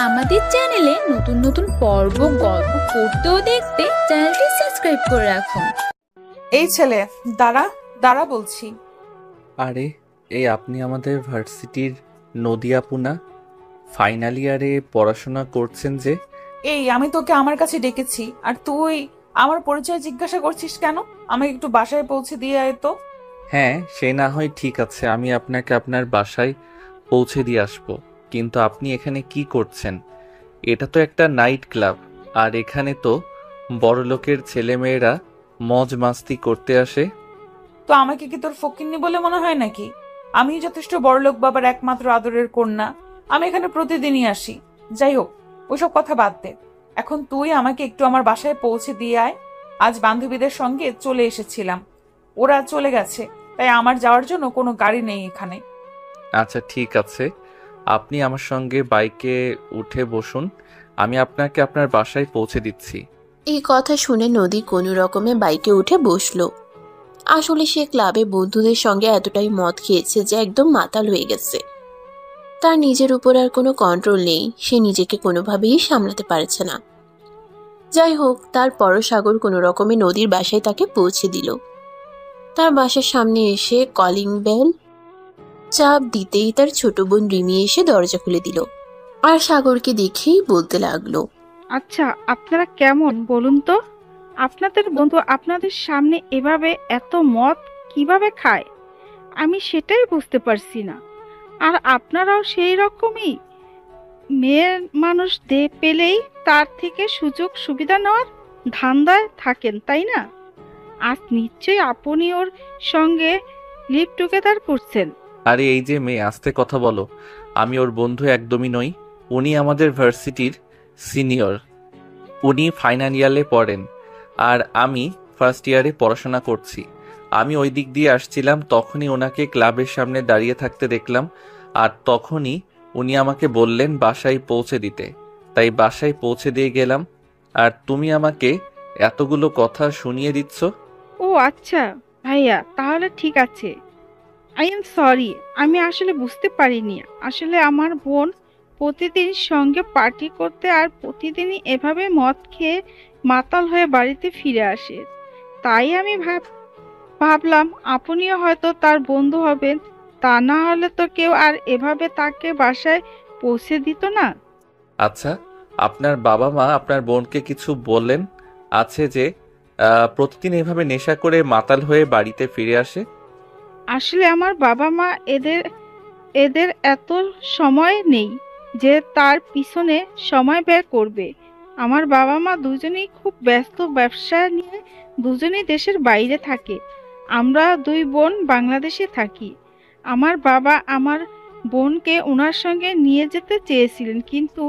আমাদের চ্যানেলে নতুন নতুন পর্ব গল্প পড়তে ও দেখতে চ্যানেলটি সাবস্ক্রাইব করে রাখুন। এই ছেলে, দাঁড়া দাঁড়া বলছি। আরে এই আপনি আমাদের ভার্সিটির নদিয়া পুনা ফাইনাল ইয়ারে পড়াশোনা করছেন যে? এই আমি তোকে আমার কাছে ডেকেছি আর তুই আমার পরিচয় জিজ্ঞাসা করছিস কেন? আমাকে একটু বাসায় পৌঁছে দিয়ে আয় তো। হ্যাঁ, সে না হয় ঠিক আছে, আমি আপনাকে আপনার বাসায় পৌঁছে দিয়ে আসবো, কিন্তু আপনি এখানে কি করছেন? এটা তো একটা নাইট ক্লাব, আর এখানে তো বড়লোকের ছেলেমেয়েরা মজ মাস্তি করতে আসে। তো আমাকে কি তোর ফকিন্নি বলে মনে হয় নাকি? আমি যথেষ্ট বড়লোক বাবার একমাত্র আদরের কন্যা। আমি এখানে প্রতিদিনই আসি। যাই হোক, ওইসব কথা বাদ দে। এখন তুই আমাকে একটু আমার বাসায় পৌঁছে দিয়ে আয়। আজ বান্ধবীদের সঙ্গে চলে এসেছিলাম, ওরা চলে গেছে, তাই আমার যাওয়ার জন্য কোনো গাড়ি নেই এখানে। আচ্ছা ঠিক আছে, আপনি আমার সঙ্গে বাইকে উঠে বসুন, আমি আপনাকে আপনার বাসায় পৌঁছে দিচ্ছি। এই কথা শুনে নদী কোনো রকমে বাইকে উঠে বসলো। আসলে সে ক্লাবে বন্ধুদের সঙ্গে এতটাই মদ খেয়েছে যে একদম মাতাল হয়ে গেছে। তার নিজের উপর আর কোনো কন্ট্রোল নেই, সে নিজেকে কোনোভাবেই সামলাতে পারছে না। যাই হোক, তারপরও সাগর কোনো রকমে নদীর বাসায় তাকে পৌঁছে দিল। তার বাসার সামনে এসে কলিং বেল চাপ দিতেই তার ছোট বোন রিমি এসে দরজা খুলে দিল আর সাগরকে দেখেই বলতে লাগলো, আচ্ছা আপনারা কেমন বলুন তো? আপনাদের বন্ধু আপনাদের সামনে এভাবে এত মদ কিভাবে খায় আমি সেটাই বুঝতে পারছি না। আর আপনারাও সেই রকমই মেয়ের মানুষ পেলেই তার থেকে সুযোগ সুবিধা নেওয়ার ধান্দায় থাকেন, তাই না? আজ নিশ্চয়ই আপনি ওর সঙ্গে লিভ টুগেদার করছেন। আরে এই যে মেয়ে, আস্তে কথা বলো, আমি ওর বন্ধু একদমই নই। উনি আমাদের ভার্সিটির সিনিয়র, উনি ফাইনাল ইয়ারে পড়েন আর আমি ফার্স্ট ইয়ারে পড়াশোনা করছি। আমি ওই দিক দিয়ে আসছিলাম, তখনই ওনাকে ক্লাবের সামনে দাঁড়িয়ে থাকতে দেখলাম, আর তখনই উনি আমাকে বললেন বাসায় পৌঁছে দিতে, তাই বাসায় পৌঁছে দিয়ে গেলাম। আর তুমি আমাকে এতগুলো কথা শুনিয়ে দিচ্ছ। ও আচ্ছা ভাইয়া, তাহলে ঠিক আছে। আই এম সরি, আমি আসলে বুঝতে পারিনি। আসলে আমার বোন প্রতিদিন সঙ্গে পার্টি করতে আর প্রতিদিনই এভাবে মদ খেয়ে মাতাল হয়ে বাড়িতে ফিরে আসে, তাই আমি ভাবলাম আপনিও হয়তো তার বন্ধু হবেন। তা না হলে তো কেউ আর এভাবে তাকে বাসায় পৌঁছে দিত না। আচ্ছা, আপনার বাবা মা আপনার বোনকে কিছু বললেন আছে যে প্রতিদিন এভাবে নেশা করে মাতাল হয়ে বাড়িতে ফিরে আসে? আসলে আমার বাবা মা এদের এত সময় নেই যে তার পিছনে সময় বের করবে। আমার বাবা মা দুজনেই খুব ব্যস্ত, ব্যবসা নিয়ে দুজনেই দেশের বাইরে থাকে। আমরা দুই বোন বাংলাদেশে থাকি। আমার বাবা আমার বোনকে ওনার সঙ্গে নিয়ে যেতে চেয়েছিলেন, কিন্তু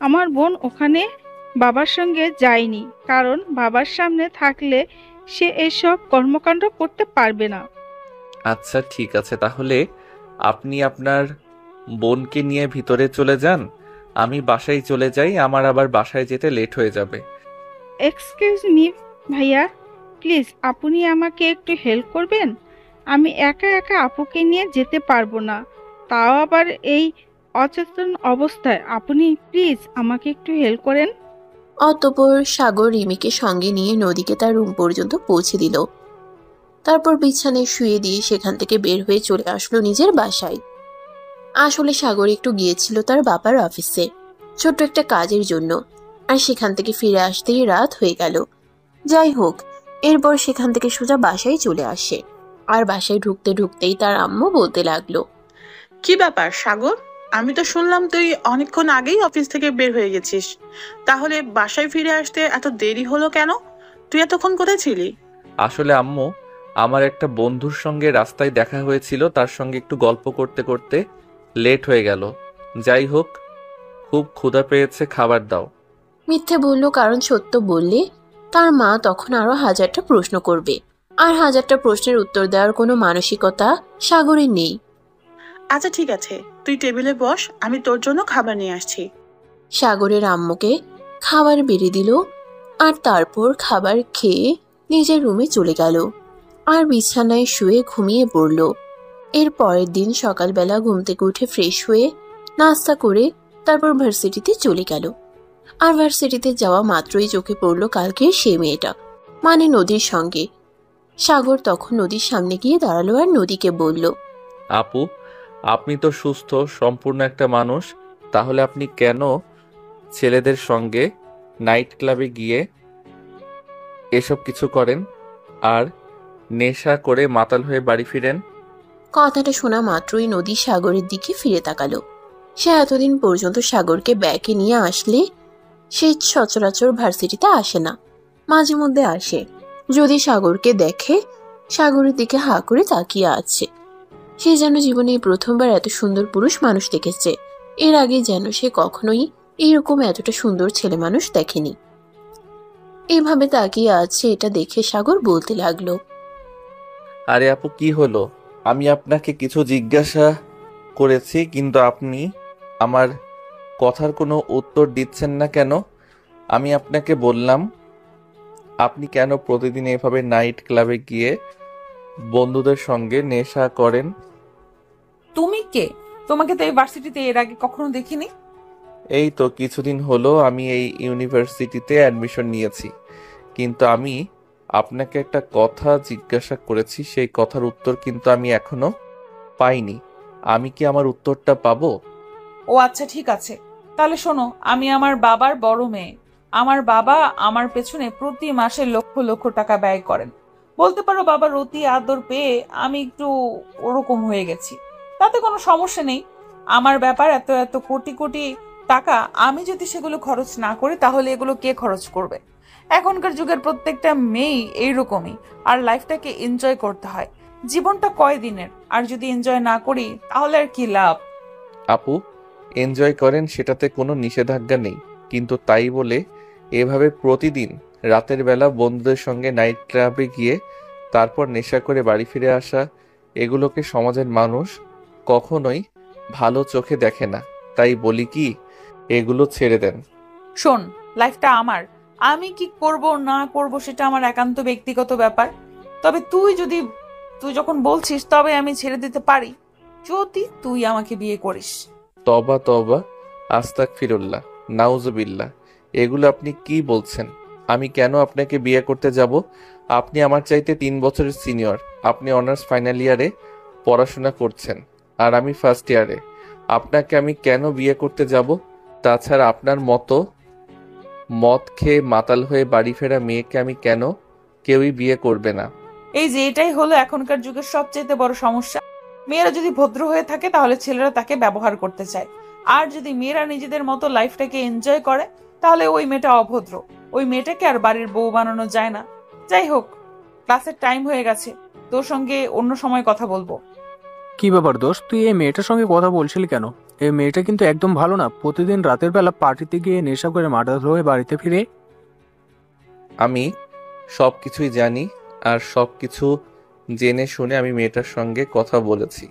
আমার বোন ওখানে বাবার সঙ্গে যায়নি, কারণ বাবার সামনে থাকলে সে এসব কর্মকাণ্ড করতে পারবে না। আচ্ছা ঠিক আছে, তাহলে আপনি আপনার বোনকে নিয়ে ভিতরে চলে যান, আমি বাসায় চলে যাই, আমার আবার বাসায় যেতে লেট হয়ে যাবে। এক্সকিউজ মি ভাইয়া, প্লিজ আপনি আমাকে একটু হেল্প করবেন? আমি একা একা আপুকে নিয়ে যেতে পারবো না, তাও আবার এই অচেতন অবস্থায়। আপনি প্লিজ আমাকে একটু হেল্প করেন। অতঃপর সাগর রিমিকে সঙ্গে নিয়ে নদীকে তার রুম পর্যন্ত পৌঁছে দিল। তারপর বিছানায় শুয়ে দিয়ে সেখান থেকে বের হয়ে চলে আসলো নিজের বাসায়। আসলে সাগর একটু গিয়েছিল তার বাবার অফিসে ছোট্ট একটা কাজের জন্য, আর সেখান থেকে ফিরে আসতেই রাত হয়ে গেল। যাই হোক, এরপর সেখান থেকে সোজা বাসায় চলে আসে, আর বাসায় ঢুকতে ঢুকতেই তার আম্মু বলতে লাগলো, কি ব্যাপার সাগর? আমি তো শুনলাম তুই অনেকক্ষণ আগেই অফিস থেকে বের হয়ে গেছিস, তাহলে বাসায় ফিরে আসতে এত দেরি হলো কেন? তুই এতক্ষণ কোথায় ছিলি? আসলে আম্মু, আমার একটা বন্ধুর সঙ্গে রাস্তায় দেখা হয়েছিল, তার সঙ্গে একটু গল্প করতে করতে লেট হয়ে গেল। যাই হোক, খুব ক্ষুধা পেয়েছে, খাবার দাও। মিথ্যে বলল, কারণ সত্য বললে তার মা তখন আরো হাজারটা প্রশ্ন করবে, আর হাজারটা প্রশ্নের উত্তর দেওয়ার কোনো মানসিকতা সাগরের নেই। আচ্ছা ঠিক আছে, তুই টেবিলে বস, আমি তোর জন্য খাবার নিয়ে আসছি। সাগরের আম্মুকে খাবার বেড়ে দিল, আর তারপর খাবার খেয়ে নিজের রুমে চলে গেল আর বিছানায় শুয়ে ঘুমিয়ে পড়ল। এর পরের দিন সকালবেলা ঘুম থেকে উঠে ফ্রেশ হয়ে নাস্তা করে তারপর ভার্সিটিতে চলে গেল। আর ভার্সিটিতে যাওয়া মাত্রই চোখে পড়ল কালকে সে মেয়েটা, মানে নদীর সঙ্গে। সাগর তখন নদীর সামনে গিয়ে দাঁড়ালো আর নদীকে বলল, আপু, আপনি তো সুস্থ সম্পূর্ণ একটা মানুষ, তাহলে আপনি কেন ছেলেদের সঙ্গে নাইট ক্লাবে গিয়ে এসব কিছু করেন আর নেশা করে মাতাল হয়ে বাড়ি ফিরেন? কথাটা শোনা মাত্রই নদী সাগরের দিকে ফিরে তাকালো। সে এতদিন পর্যন্ত সাগরকে ব্যাগে নিয়ে আসলে সে সচরাচর ভার্সিটিতে আসে না, মাঝে মধ্যে আসে। যদি সাগরকে দেখে সাগরের দিকে হা করে তাকিয়ে আছে, সে যেন জীবনে এই প্রথমবার এত সুন্দর পুরুষ মানুষ দেখেছে। এর আগে যেন সে কখনোই এইরকম এতটা সুন্দর ছেলে মানুষ দেখেনি। এভাবে তাকিয়ে আছে এটা দেখে সাগর বলতে লাগলো, আরে আপু, কি হলো? আমি আপনাকে কিছু জিজ্ঞাসা করেছি, কিন্তু আপনি আমার কথার কোনো উত্তর দিচ্ছেন না কেন? আমি আপনাকে বললাম আপনি কেন প্রতিদিন এভাবে নাইট ক্লাবে গিয়ে বন্ধুদের সঙ্গে নেশা করেন? তুমি কে? তোমাকে তো এই ভার্সিটিতে এর আগে কখনো দেখিনি। এই তো কিছুদিন হলো আমি এই ইউনিভার্সিটিতে অ্যাডমিশন নিয়েছি, কিন্তু আমি আপনাকে একটা কথা জিজ্ঞাসা করেছি, সেই কথার উত্তর কিন্তু আমি এখনো পাইনি। আমি কি আমার উত্তরটা পাবো? ও আচ্ছা, ঠিক আছে। তাহলে শোনো, আমি আমার বাবার বড় মেয়ে। আমার বাবা আমার পেছনে প্রতি মাসে লক্ষ লক্ষ টাকা ব্যয় করেন। বলতে পারো বাবার অতি আদর পেয়ে আমি একটু ওরকম হয়ে গেছি। তাতে কোনো সমস্যা নেই। আমার ব্যাপার এত এত কোটি কোটি টাকা, আমি যদি সেগুলো খরচ না করি তাহলে এগুলো কে খরচ করবে? এখনকার যুগের প্রত্যেকটা মেয়েই এইরকমই। আর লাইফটাকে এনজয় করতে হয়। জীবনটা কয়দিনের, আর যদি এনজয় না করি তাহলে আর কি লাভ? আপু, এনজয় করেন সেটাতে কোনো নিষেধাজ্ঞা নেই, কিন্তু তাই বলে এভাবে প্রতিদিন রাতের বেলা বন্ধুদের সঙ্গে নাইট ক্লাবে গিয়ে তারপর নেশা করে বাড়ি ফিরে আসা, এগুলোকে সমাজের মানুষ কখনোই ভালো চোখে দেখে না। তাই বলি কি, এগুলো ছেড়ে দেন। শোন, লাইফটা আমার। আমি কি করব না করব সেটা আমার একান্ত ব্যক্তিগত ব্যাপার। তবে তুই যখন বলছিস তবে আমি ছেড়ে দিতে পারি, যদি তুই আমাকে বিয়ে করিস। তবা তবা, আস্তাগফিরুল্লাহ, নাউজুবিল্লাহ, এগুলো আপনি কি বলছেন? আমি কেন আপনাকে বিয়ে করতে যাব? আপনি আমার চাইতে 3 বছরের সিনিয়র। আপনি অনার্স ফাইনাল ইয়ারে পড়াশোনা করছেন আর আমি ফার্স্ট ইয়ারে। আপনাকে আমি কেন বিয়ে করতে যাব? তাছাড়া আপনার মতো মদ খেয়ে মাতাল হয়ে বাড়ি ফেরা মেয়েকে আমি কেন কেউই বিয়ে করবে না। এই যে এটাই হলো এখনকার যুগের সবচেয়ে বড় সমস্যা। মেয়েরা যদি ভদ্র হয়ে থাকে তাহলে ছেলেরা তাকে ব্যবহার করতে চায়, আর যদি মেয়েরা নিজেদের মতো লাইফটাকে এনজয় করে তাহলে ওই মেয়েটা অভদ্র। ওই মেয়েটাকে আর বাড়ির বউ বানানো যায় না। যাই হোক, ক্লাসের টাইম হয়ে গেছে, তোর সঙ্গে অন্য সময় কথা বলবো। কি ব্যাপার দোস্ত, তুই এই মেয়েটার সঙ্গে কথা বলছিলি কেন? এই মেয়েটা কিন্তু একদম ভালো না। প্রতিদিন রাতের বেলা পার্টিতে গিয়ে নেশা করে মাতাল হয়ে বাড়িতে ফিরে। আমি সব কিছুই জানি, আর সব কিছু জেনে শুনে আমি মেয়েটার সঙ্গে কথা বলেছি।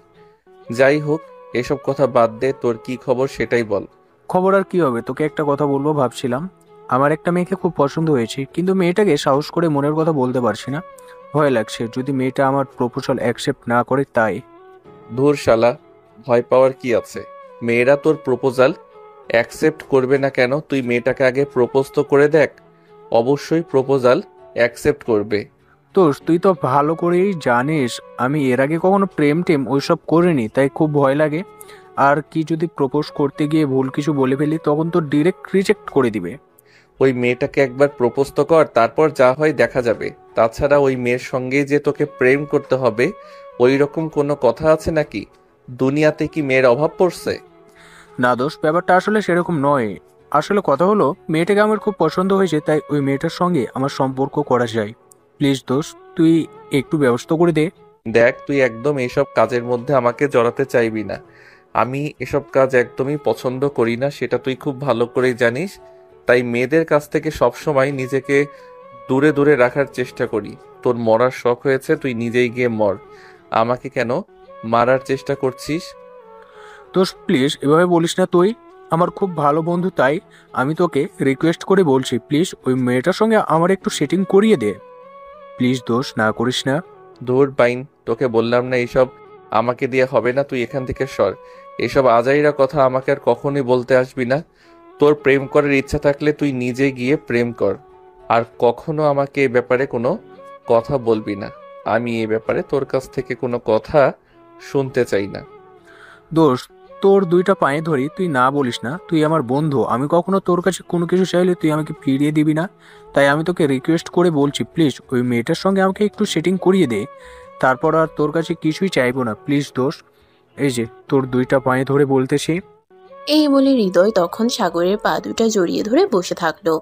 যাই হোক, এসব কথা বাদ দে, তোর কি খবর সেটাই বল। খবর আর কি হবে, তোকে একটা কথা বলবো ভাবছিলাম। আমার একটা মেয়েকে খুব পছন্দ হয়েছে, কিন্তু মেয়েটাকে সাহস করে মনের কথা বলতে পারছি না। ভয় লাগছে যদি মেয়েটা আমার প্রপোজাল অ্যাকসেপ্ট না করে তাই। ধুর শালা, ভয় পাওয়ার কি আছে? মেয়েরা তোর প্রপোজাল অ্যাকসেপ্ট করবে না কেন? তুই মেয়েটাকে আগে প্রপোজ তো করে দেখ, অবশ্যই প্রপোজাল অ্যাকসেপ্ট করবে। দোস্ত, তুই তো ভালো করেই জানিস আমি এর আগে কখনো প্রেম টেম ওইসব করিনি, তাই খুব ভয় লাগে। আর কি যদি প্রপোজ করতে গিয়ে ভুল কিছু বলে ফেলি, তখন তো ডিরেক্ট রিজেক্ট করে দিবে। ওই মেয়েটাকে একবার প্রপোজ তো কর, তারপর যা হয় দেখা যাবে। তাছাড়া ওই মেয়ের সঙ্গেই যে তোকে প্রেম করতে হবে ওই রকম কোনো কথা আছে নাকি? দুনিয়াতে কি মেয়ের অভাব পড়ছে? না দোস্ত, ব্যাপারটা আসলে সেরকম নয়। আসলে কথা হলো, মেয়েটাকে আমার খুব পছন্দ হয়েছে, তাই ওই মেয়েটার সঙ্গে আমার সম্পর্ক করা যায়। প্লিজ দোস্ত, তুই একটু ব্যবস্থা করে দে। দেখ, তুই একদম এসব কাজের মধ্যে আমাকে জড়াতে চাইবি না। আমি এসব কাজ একদমই পছন্দ করি না, সেটা তুই খুব ভালো করেই জানিস। তাই মেয়েদের কাছ থেকে সবসময় নিজেকে দূরে দূরে রাখার চেষ্টা করি। তোর মরার শখ হয়েছে, তুই নিজেই গিয়ে মর। আমাকে কেন মারার চেষ্টা করছিস? দোস্ত প্লিজ এভাবে বলিস না, তুই আমার খুব ভালো বন্ধু, তাই আমি তোকে রিকোয়েস্ট করে বলছি, প্লিজ ওই মেয়েটার সঙ্গে আমার একটু সেটিং করিয়ে দে। প্লিজ দোস্ত, না করিস না। ধুর বাইন, তোকে বললাম না এইসব আমাকে দিয়ে হবে না, তুই এখান থেকে সর। এসব আজাইরা কথা আমাকে আর কখনোই বলতে আসবি না। তোর প্রেম করার ইচ্ছা থাকলে তুই নিজে গিয়ে প্রেম কর, আর কখনো আমাকে এ ব্যাপারে কোনো কথা বলবি না। আমি এ ব্যাপারে তোর কাছ থেকে কোনো কথা শুনতে চাই না। দোস্ত, তোর দুইটা পায়ে ধরি, তুই না বলিস না। তুই আমার বন্ধু, আমি কখনো তোর কাছে কোনো কিছু চাইলে তুই আমাকে ফিরিয়ে দিবি না। তাই আমি তোকে রিকোয়েস্ট করে বলছি, প্লিজ ওই মেয়েটার সঙ্গে আমাকে একটু সেটিং করিয়ে দে, তারপর আর তোর কাছে কিছুই চাইবো না। প্লিজ দোস্ত, এই যে তোর দুইটা পায়ে ধরে বলতেছি। এই বলে হৃদয় তখন সাগরের পা দুটা জড়িয়ে ধরে বসে থাকলো।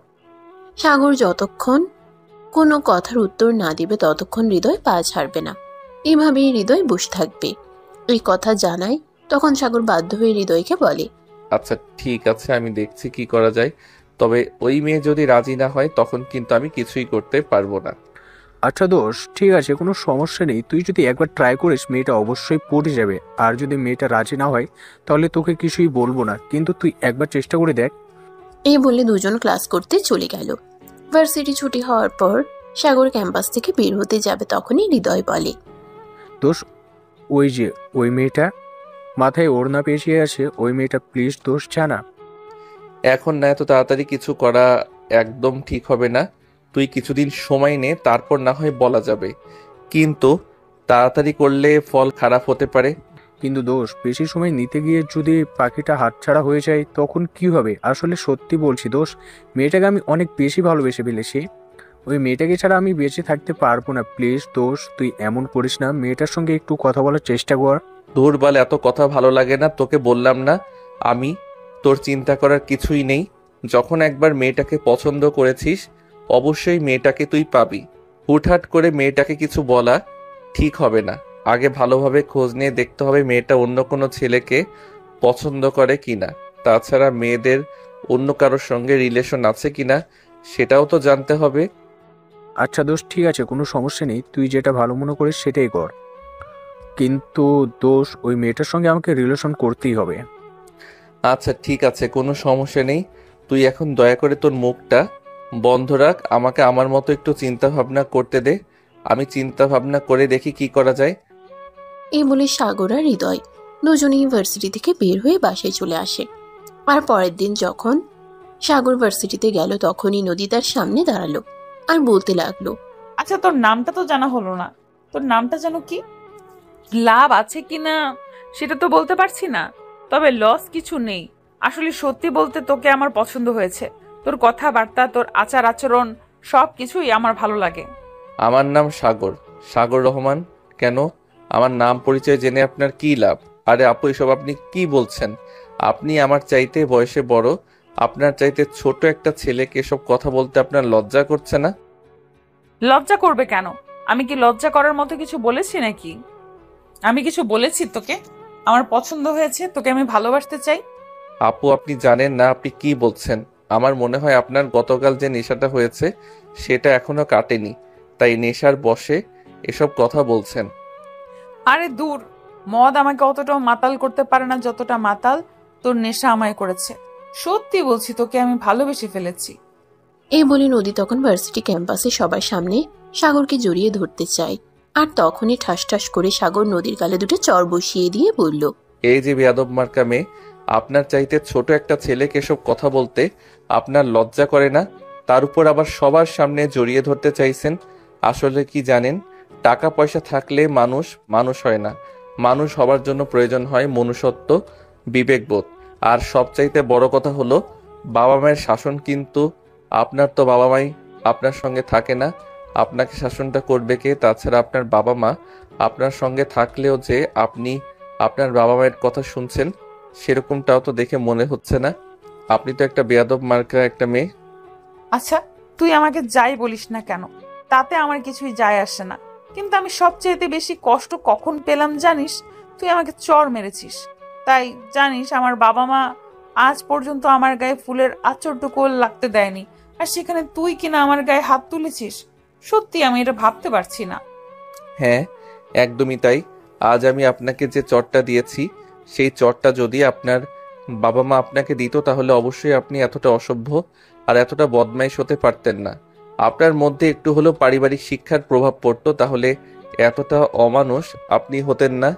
সাগর যতক্ষণ কোনো কথার উত্তর না দিবে ততক্ষণ হৃদয় পা ছাড়বে না। এভাবেই হৃদয় বসে থাকবে। এই কথা জানায় তখন সাগর বাধ্য হয়ে হৃদয়কে বলে, আচ্ছা ঠিক আছে, আমি দেখছি কি করা যায়। তবে ওই মেয়ে যদি রাজি না হয় তখন কিন্তু আমি কিছুই করতে পারবো না। আচ্ছা দোস্ত, ঠিক আছে, কোনো সমস্যা নেই। তুই যদি একবার ট্রাই করিস মেয়েটা অবশ্যই পড়ে যাবে। আর যদি মেয়েটা রাজি না হয় তাহলে তোকে কিছুই বলবো না, কিন্তু তুই একবার চেষ্টা করে দেখ। এই বলে দুজন ক্লাস করতে চলে গেল। ভার্সিটি ছুটি হওয়ার পর সাগর ক্যাম্পাস থেকে বের হতে যাবে তখনই হৃদয় বলে, দোস্ত, ওই যে ওই মেয়েটা মাথায় ওড়না পেঁচিয়ে আছে, ওই মেয়েটা, প্লিজ দোস্ত জানা। এখন না এত তাড়াতাড়ি কিছু করা একদম ঠিক হবে না। তুই কিছুদিন সময় নে, তারপর না হয় বলা যাবে, কিন্তু তাড়াতাড়ি করলে ফল খারাপ হতে পারে। কিন্তু দোস্ত, বেশি সময় নিতে গিয়ে যদি পাখিটা হাতছাড়া হয়ে যায় তখন কি হবে? আসলে সত্যি বলছি দোস্ত, মেয়েটাকে আমি অনেক বেশি ভালোবেসে ফেলেছি। ওই মেয়েটাকে ছাড়া আমি বেঁচে থাকতে পারবো না। প্লিজ দোস্ত, তুই এমন করিস না, মেয়েটার সঙ্গে একটু কথা বলার চেষ্টা কর। দূর বাল, এত কথা ভালো লাগে না। তোকে বললাম না আমি, তোর চিন্তা করার কিছুই নেই। যখন একবার মেয়েটাকে পছন্দ করেছিস অবশ্যই মেয়েটাকে তুই পাবি। হুটহাট করে মেয়েটাকে কিছু বলা ঠিক হবে না। আগে ভালোভাবে খোঁজ নিয়ে দেখতে হবে মেয়েটা অন্য কোনো ছেলেকে পছন্দ করে কিনা। তাছাড়া মেয়েদের অন্য কারোর সঙ্গে রিলেশন আছে কিনা সেটাও তো জানতে হবে। আচ্ছা দোস্ত, ঠিক আছে, কোনো সমস্যা নেই, তুই যেটা ভালো মনে করিস সেটাই কর। কিন্তু দোস্ত, ওই মেয়েটার সঙ্গে আমাকে রিলেশন করতেই হবে। আচ্ছা ঠিক আছে, কোনো সমস্যা নেই। তুই এখন দয়া করে তোর মুখটা বন্ধ রাখ, আমাকে আমার মতো একটু চিন্তা ভাবনা করতে দে। আমি চিন্তা ভাবনা করে দেখি কি করা যায়। এই বলে সাগর আর হৃদয় দুজনেই ভার্সিটি থেকে বের হয়ে বাসায় চলে আসে। আর পরের দিন যখন সাগর ভার্সিটিতে গেল তখনই নদী তার সামনে দাঁড়ালো আর বলতে লাগলো, আচ্ছা তোর নামটা তো জানা হলো না, তোর নামটা যেন কি? লাভ আছে কিনা সেটা তো বলতে পারছি না, তবে লস কিছু নেই। আসলে সত্যি বলতে তোকে আমার পছন্দ হয়েছে। তোর কথাবার্তা, তোর আচার আচরণ সবকিছুই আমার ভালো লাগে। আমার নাম সাগর, সাগর রহমান। কেন, আমার নাম পরিচয় জেনে আপনার কি লাভ? আরে আপু, এসব আপনি কি বলছেন? আপনি আমার চাইতে বয়সে বড়, আপনার চাইতে ছোট একটা ছেলেকে এসব কথা বলতে আপনার লজ্জা করছে না? লজ্জা করবে কেন? আমি কি লজ্জা করার মতো কিছু বলেছি নাকি? আমি কিছু বলেছি তোকে? আমার পছন্দ হয়েছে, তোকে আমি ভালোবাসতে চাই। আপু আপনি জানেন না আপনি কি বলছেন। আমার মনে হয় আপনার গতকাল যে নেশাটা হয়েছে সেটা এখনো কাটেনি, তাই নেশার বশে এসব কথা বলছেন। আরে দূর, মদ আমাকে অতটাও মাতাল করতে পারে না যতটা মাতাল তোর নেশা আমায় করেছে। সত্যি বলছি, তোকে আমি ভালোবেসে ফেলেছি। এই বলে নদী তখন ভার্সিটি ক্যাম্পাসে সবার সামনে সাগরকে জড়িয়ে ধরতে চায়। আর তখনই ঠাস ঠাস করে সাগর নদীর গালে দুটো চর বসিয়ে দিয়ে বলল, এই যে বেয়াদব মার্কা মেয়ে, আপনার চাইতে ছোট একটা ছেলেকে এসব কথা বলতে আপনার লজ্জা করে না? তার উপর আবার সবার সামনে জড়িয়ে ধরতে চাইছেন। আসলে কি জানেন, টাকা পয়সা থাকলে মানুষ মানুষ হয় না। মানুষ হবার জন্য প্রয়োজন হয় মনুষ্যত্ব, বিবেকবোধ, আর সবচাইতে বড় কথা হলো বাবা মায়ের শাসন। কিন্তু আপনার তো বাবা মাই আপনার সঙ্গে থাকে না, আপনাকে শাসনটা করবে কে? তাছাড়া আপনার বাবা মা আপনার সঙ্গে থাকলেও যে আপনি আপনার বাবা মায়ের কথা শুনছেন সেরকমটাও তো দেখে মনে হচ্ছে না। আপনি তো একটা বেয়াদব মার্কা একটা মেয়ে। আচ্ছা তুই আমাকে যাই বলিস না কেন, তাতে আমার কিছুই যায় আসে না। কিন্তু আমি সবচেয়ে বেশি কষ্ট কখন পেলাম জানিস? তুই আমাকে চর মেরেছিস। তাই জানিস আমার বাবা মা আজ পর্যন্ত আমার গায়ে ফুলের আঁচড়টুকু লাগতে দেয়নি, আর সেখানে তুই কিনা আমার গায়ে হাত তুলেছিস। সত্যি আমি এটা ভাবতে পারছি না। হ্যাঁ একদমই তাই। আজ আমি আপনাকে যে চটটা দিয়েছি সেই চটটা যদি আপনার বাবা মা আপনাকে দিত তাহলে অবশ্যই আপনি এতটা অসভ্য আর এতটা বদমাইশ হতে পারতেন না। আপনার মধ্যে একটু হলেও পারিবারিক শিক্ষার প্রভাব পড়তো, তাহলে এতটা অমানুষ আপনি হতেন না।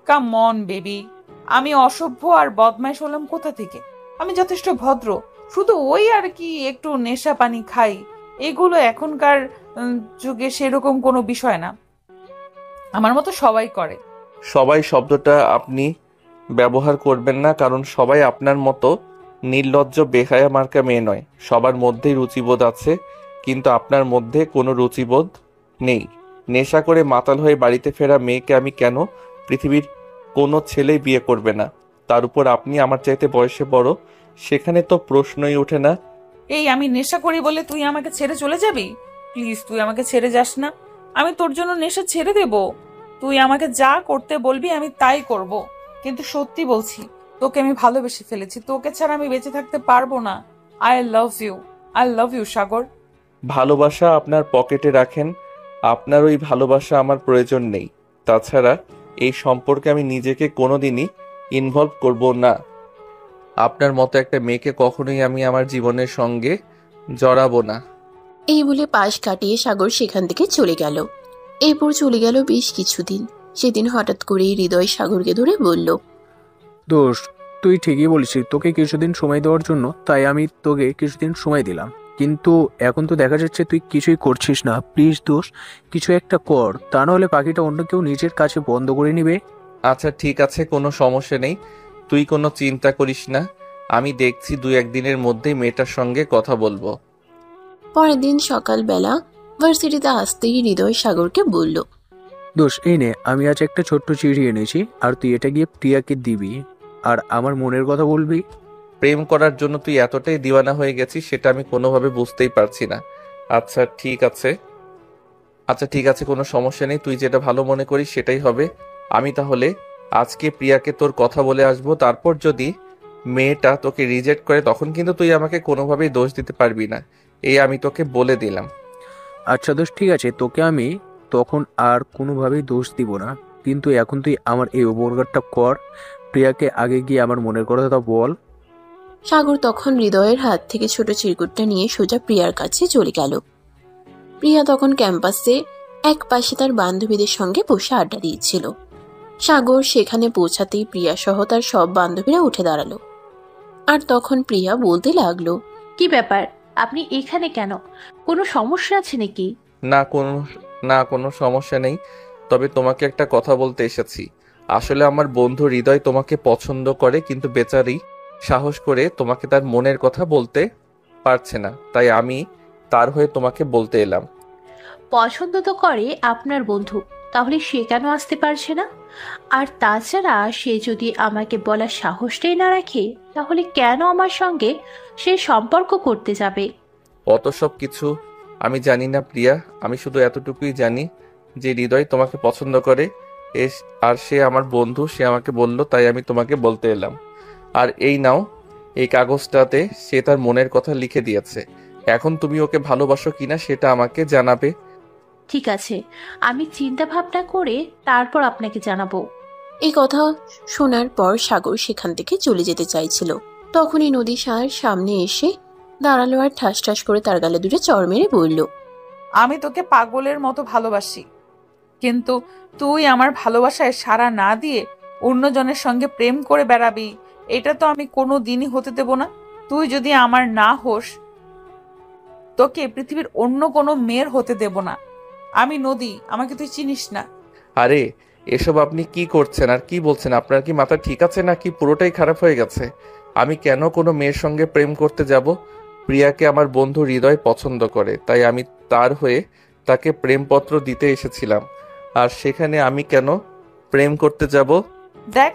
কাম অন বেবি, আমি অসভ্য আর বদমাইশ হলাম কোথা থেকে? আমি যথেষ্ট ভদ্র, শুধু ওই আর কি একটু নেশা পানি খাই। এগুলো এখনকার যুগে সেরকম কোনো বিষয় না, আমার মতো সবাই করে। সবাই শব্দটা আপনি ব্যবহার করবেন না, কারণ সবাই আপনার মতো নির্লজ্জ বেহায়া মার্কা মেয়ে নয়। সবার মধ্যেই রুচিবোধ আছে, কিন্তু আপনার মধ্যে কোনো রুচিবোধ নেই। নেশা করে মাতাল হয়ে বাড়িতে ফেরা মেয়েকে আমি কেন? পৃথিবীর কোনো ছেলেই বিয়ে করবে না। তার উপর আপনি আমার চাইতে বয়সে বড়, সেখানে তো প্রশ্নই ওঠে না। এই আমি নেশা করি বলে তুই আমাকে ছেড়ে চলে যাবি? প্লিজ তুই আমাকে ছেড়ে যাস না, আমি তোর জন্য নেশা ছেড়ে দেব। তুই আমাকে যা করতে বলবি আমি তাই করব, কিন্তু সত্যি বলছি তোকে আমি ভালোবেসে ফেলেছি, তোকে ছাড়া আমি বেঁচে থাকতে পারবো না। আই লাভ ইউ সাগর। ভালোবাসা আপনার পকেটে রাখেন, আপনার ওই ভালোবাসা আমার প্রয়োজন নেই। তাছাড়া এই সম্পর্কে আমি নিজেকে কোনোদিনই ইনভলভ করব না। আপনার মতো একটা মেয়েকে কখনোই আমি আমার জীবনের সঙ্গে জড়াবো না। এই বলে পাশ কাটিয়ে সাগর সেখান থেকে চলে গেল। এরপর চলে গেল বেশ কিছুদিন। সেদিন হঠাৎ করেই হৃদয় সাগরকে ধরে বলল, দোষ, তুই ঠিকই বলেছিস, তোকে কিছুদিন সময় দেওয়ার জন্য তাই আমি তোকে কিছুদিন সময় দিলাম, কিন্তু এখন তো দেখা যাচ্ছে তুই কিছুই করছিস না। প্লিজ দোষ, কিছু একটা কর, তা নাহলে পাখিটা অন্য কেউ নিজের কাছে বন্ধ করে নিবে। আচ্ছা ঠিক আছে, কোনো সমস্যা নেই, তুই কোনো চিন্তা করিস না। আমি দেখছি 2-1 দিনের মধ্যেই মেয়েটার সঙ্গে কথা বলবো। পরের দিন সকালবেলা ভার্সিটিতে আসতেই হৃদয় সাগরকে বলল, দোষ, এই নে, আমি আজ একটা ছোট্ট চিঠি এনেছি, আর তুই এটা গিয়ে প্রিয়াকে দিবি আর আমার মনের কথা বলবি। প্রেম করার জন্য তুই এতটাই দিওয়ানা হয়ে গেছিস সেটা আমি কোনোভাবে বুঝতেই পারছি না। আচ্ছা ঠিক আছে, কোনো সমস্যা নেই, তুই যেটা ভালো মনে করিস সেটাই হবে। আমি তাহলে আজকে প্রিয়াকে তোর কথা বলে আসবো, তারপর যদি মেয়েটা তোকে রিজেক্ট করে তখন কিন্তু তুই আমাকে কোনোভাবেই দোষ দিতে পারবি না, এই আমি তোকে বলে দিলাম। আচ্ছা দোষ, ঠিক আছে, তোকে আমি তখন আর কোনোভাবেই দোষ দিব না, কিন্তু এখন তুই আমার এই উপকারটা কর, প্রিয়াকে আগে গিয়ে আমার মনের কথাটা বল। সাগর তখন হৃদয়ের হাত থেকে ছোট চিরকুটটা নিয়ে সোজা প্রিয়ার কাছে চলে গেল। প্রিয়া তখন ক্যাম্পাসে এক পাশে তার বান্ধবীদের সঙ্গে বসে আড্ডা দিয়েছিল। সাগর সেখানে পৌঁছাতেই প্রিয়া সহ তার সব বান্ধবীরা উঠে দাঁড়ালো। আর তখন প্রিয়া বলতে লাগলো, কি ব্যাপার, আপনি এখানে কেন? কোনো সমস্যা আছে নাকি? না কোনো সমস্যা নেই, তবে তোমাকে একটা কথা বলতে এসেছি। আসলে আমার বন্ধু হৃদয় তোমাকে পছন্দ করে, কিন্তু বেচারি সাহস করে তোমাকে তার মনের কথা বলতে পারছে না, তাই আমি তার হয়ে তোমাকে বলতে এলাম। পছন্দ তো করে আপনার বন্ধু, তাহলে সে কেন আসতে পারছে না? আর তাছাড়া সে যদি আমাকে বলার সাহসটাই না রাখে, তাহলে কেন আমার সঙ্গে সে সম্পর্ক করতে যাবে? অত সব কিছু আমি জানি না প্রিয়া, আমি শুধু এতটুকুই জানি যে হৃদয় তোমাকে পছন্দ করে, আর সে আমার বন্ধু, সে আমাকে বলল, তাই আমি তোমাকে বলতে এলাম। আর এই নাও, এই কাগজটাতে সে তার মনের কথা লিখে দিয়েছে। এখন তুমি ওকে ভালোবাসো কিনা সেটা আমাকে জানাবে। ঠিক আছে, আমি চিন্তা ভাবনা করে তারপর আপনাকে জানাবো। এই কথা শোনার পর সাগর সেখান থেকে চলে যেতে চাইছিল। তখনই নদীশার সামনে এসে দাঁড়ালো আর ঠাস ঠাস করে তার গালে দুটো চড় মেরে বলল, আমি তোকে পাগলের মতো ভালোবাসি, কিন্তু তুই আমার ভালোবাসায় সাড়া না দিয়ে অন্যজনের সঙ্গে প্রেম করে বেড়াবি, এটা তো আমি কোনো দিনই হতে দেব না। তুই যদি আমার না হোস, তোকে পৃথিবীর অন্য কোনো মেয়ের হতে দেব না। আমি নদী, আমাকে তুই চিনিস না। আরে এসব আপনি কি করছেন আর কি বলছেন? আপনার কি মাথা ঠিক আছে নাকি পুরোটাই খারাপ হয়ে গেছে? আমি কেন কোনো মেয়ের সঙ্গে প্রেম করতে যাব? প্রিয়াকে আমার বন্ধু হৃদয় পছন্দ করে, তাই আমি তার হয়ে তাকে প্রেমপত্র দিতে এসেছিলাম। আর সেখানে আমি কেন প্রেম করতে যাব? দেখ,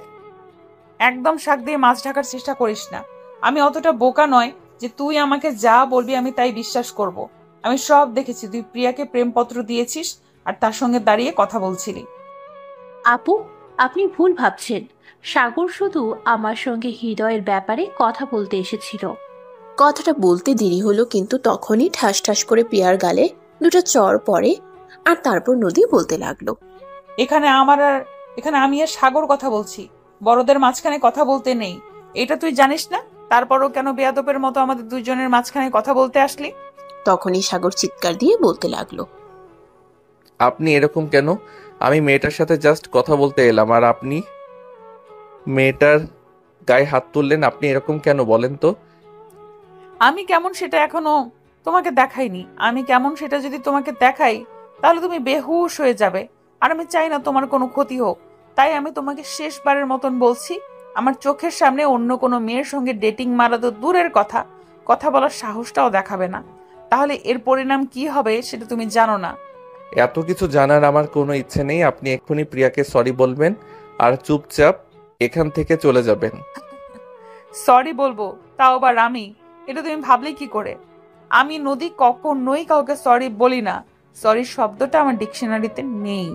একদম শাক দিয়ে মাছ ঢাকার চেষ্টা করিস না। আমি অতটা বোকা নয় যে তুই আমাকে যা বলবি আমি তাই বিশ্বাস করব। আমি সব দেখেছি, তুই প্রিয়াকে প্রেমপত্র দিয়েছিস আর তার সঙ্গে দাঁড়িয়ে কথা বলছিলি। আপু, আপনি ভুল ভাবছেন। সাগর শুধু আমার সঙ্গে হৃদয়ের ব্যাপারে কথা বলতে এসেছিল। কথাটা বলতে দেরি হলো, কিন্তু তখনই ঠাস ঠাস করে প্রিয়ার গালে দুটো চড় পড়ে। আর তারপর নদী বলতে লাগলো, এখানে আমি আর সাগর কথা বলছি, বড়দের মাঝখানে কথা বলতে নেই, এটা তুই জানিস না? তারপরও কেন বেয়াদবের মতো আমাদের দুইজনের মাঝখানে কথা বলতে আসলি? তখনই সাগর চিৎকার দিয়ে বলতে লাগলো, আপনি এরকম কেন? আমি মেয়েটার সাথে জাস্ট কথা বলতে এলাম, আর আপনি মেয়েটার গায়ে হাত তুললেন আপনি এরকম কেন বলেন তো? আমি কেমন সেটা এখনো তোমাকে দেখাইনি। আমি কেমন সেটা যদি তোমাকে দেখাই তাহলে তুমি বেহুশ হয়ে যাবে, আর আমি চাই না তোমার কোনো ক্ষতি হোক। তাই আমি তোমাকে শেষবারের মতন বলছি, আমার চোখের সামনে অন্য কোনো মেয়ের সঙ্গে ডেটিং মারা তো দূরের কথা, কথা বলার সাহসটাও দেখাবে না। তাহলে এর পরিণাম কি হবে সেটা তুমি জানো না। এত কিছু জানার আমার কোনো ইচ্ছে নেই। আপনি এক্ষুনি প্রিয়াকে সরি বলবেন আর চুপচাপ এখান থেকে চলে যাবেন। সরি বলবো, তাও আবার আমি? এটা তুমি ভাবলে কি করে? আমি নদী কখনোই কাউকে সরি বলি না। সরি শব্দটা আমার ডিকশনারিতে নেই।